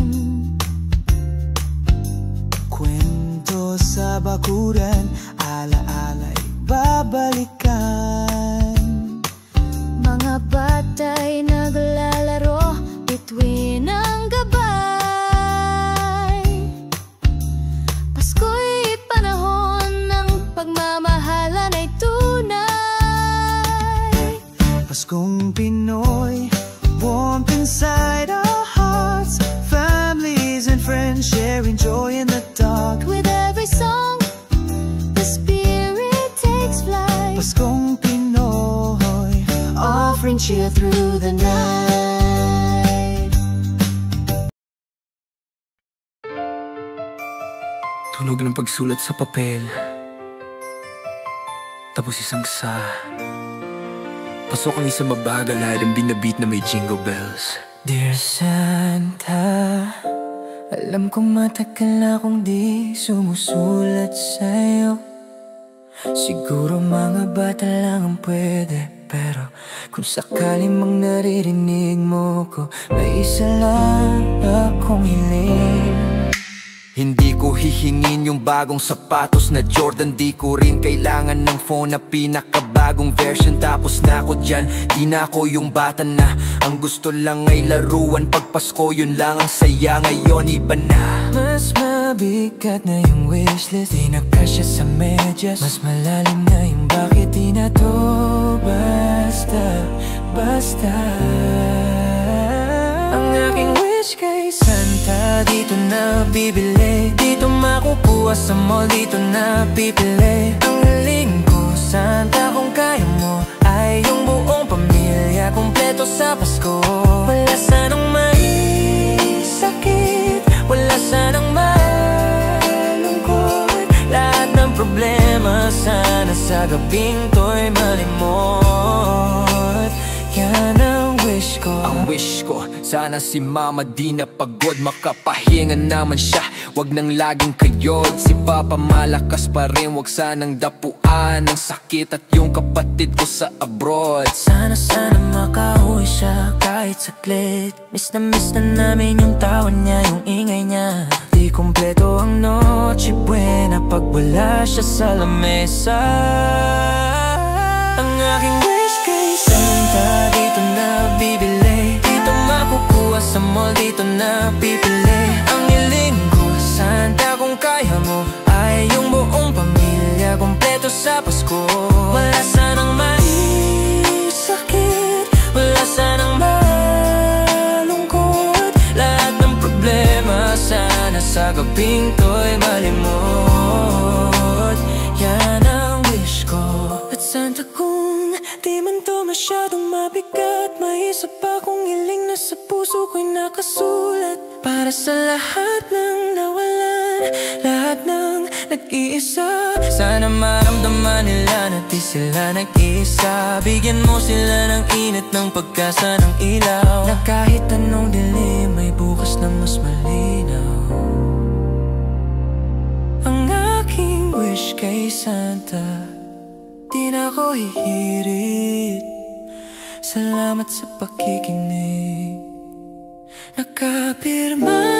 kwento sa bakuran, ala-alay babalikan. mga bata'y naglalaro bituin ang gabay. Pasko'y panahon ng pagmamahalan ay tunay. Paskong Pinoy, warmth inside our hearts, families and friends sharing joy in the dark. With every song, the spirit takes flight. Paskong Pinoy, offering cheer through the night. Tunog ng pagsulat sa papel, tapos isang sa. Pasok ang isang mabagal, ang binabit na may jingle bells. Dear Santa, alam kong matagal na akong di sumusulat sa'yo. Siguro mga bata lang ang pwede, pero kung sakali mang naririnig mo ko, may isa lang akong hiling. Hindi ko hihingin yung bagong sapatos na Jordan, di ko rin kailangan ng phone na pinakabagong version. Tapos na ako dyan, di na ako yung bata na ang gusto lang ay laruan. Pag Pasko yun lang ang saya, ngayon iba na. Mas mabigat na yung wishlist, di na kasya sa medyas. Mas malalim na yung bakit di na to basta, basta. Ang aking wish kay Santa, dito na bibili, dito makukuha sa mall, dito na pipili. Ang hiling ko, Santa, kung kaya mo, ay yung buong pamilya kumpleto sa Pasko. Wala sanang maiiwan sakit, wala sanang malungkot. Lahat ng problema sana sa gabing to'y malimot. Yan ang wish ko. Ang wish ko, sana si mama di na pagod, makapahinga naman siya, wag nang laging kayod. Si papa malakas pa rin, wag sanang dapuan ng sakit at yung kapatid ko sa abroad. Sana makauwi siya kahit saglit. Miss na namin yung tawa niya, yung ingay niya. Di kumpleto ang Noche Buena pag wala siya sa lamesa. Ang aking wish kay Santa, dito na bibili, dito makukuha sa mall, dito na pipili. Ang hiling ko, Santa, kung kaya mo, ay yung buong pamilya kompleto sa Pasko. Wala sanang sakit, wala sanang malungkot. Lahat ng problema sana sa gabing to'y malimot. Yan ang wish ko. At Santa, kung di man to masyadong mabigat, may isa pa kong hiling na sa puso ko'y nakasulat. Para sa lahat ng nawalan, lahat ng nag-iisa, sana maramdaman nila na di sila nag-iisa. Bigyan mo sila ng init ng pagkasa ng ilaw, na kahit anong dilim may bukas na mas malinaw. Ang aking wish kay Santa, di na ako hihirit. Salamat sa pakikinig. Nakapirma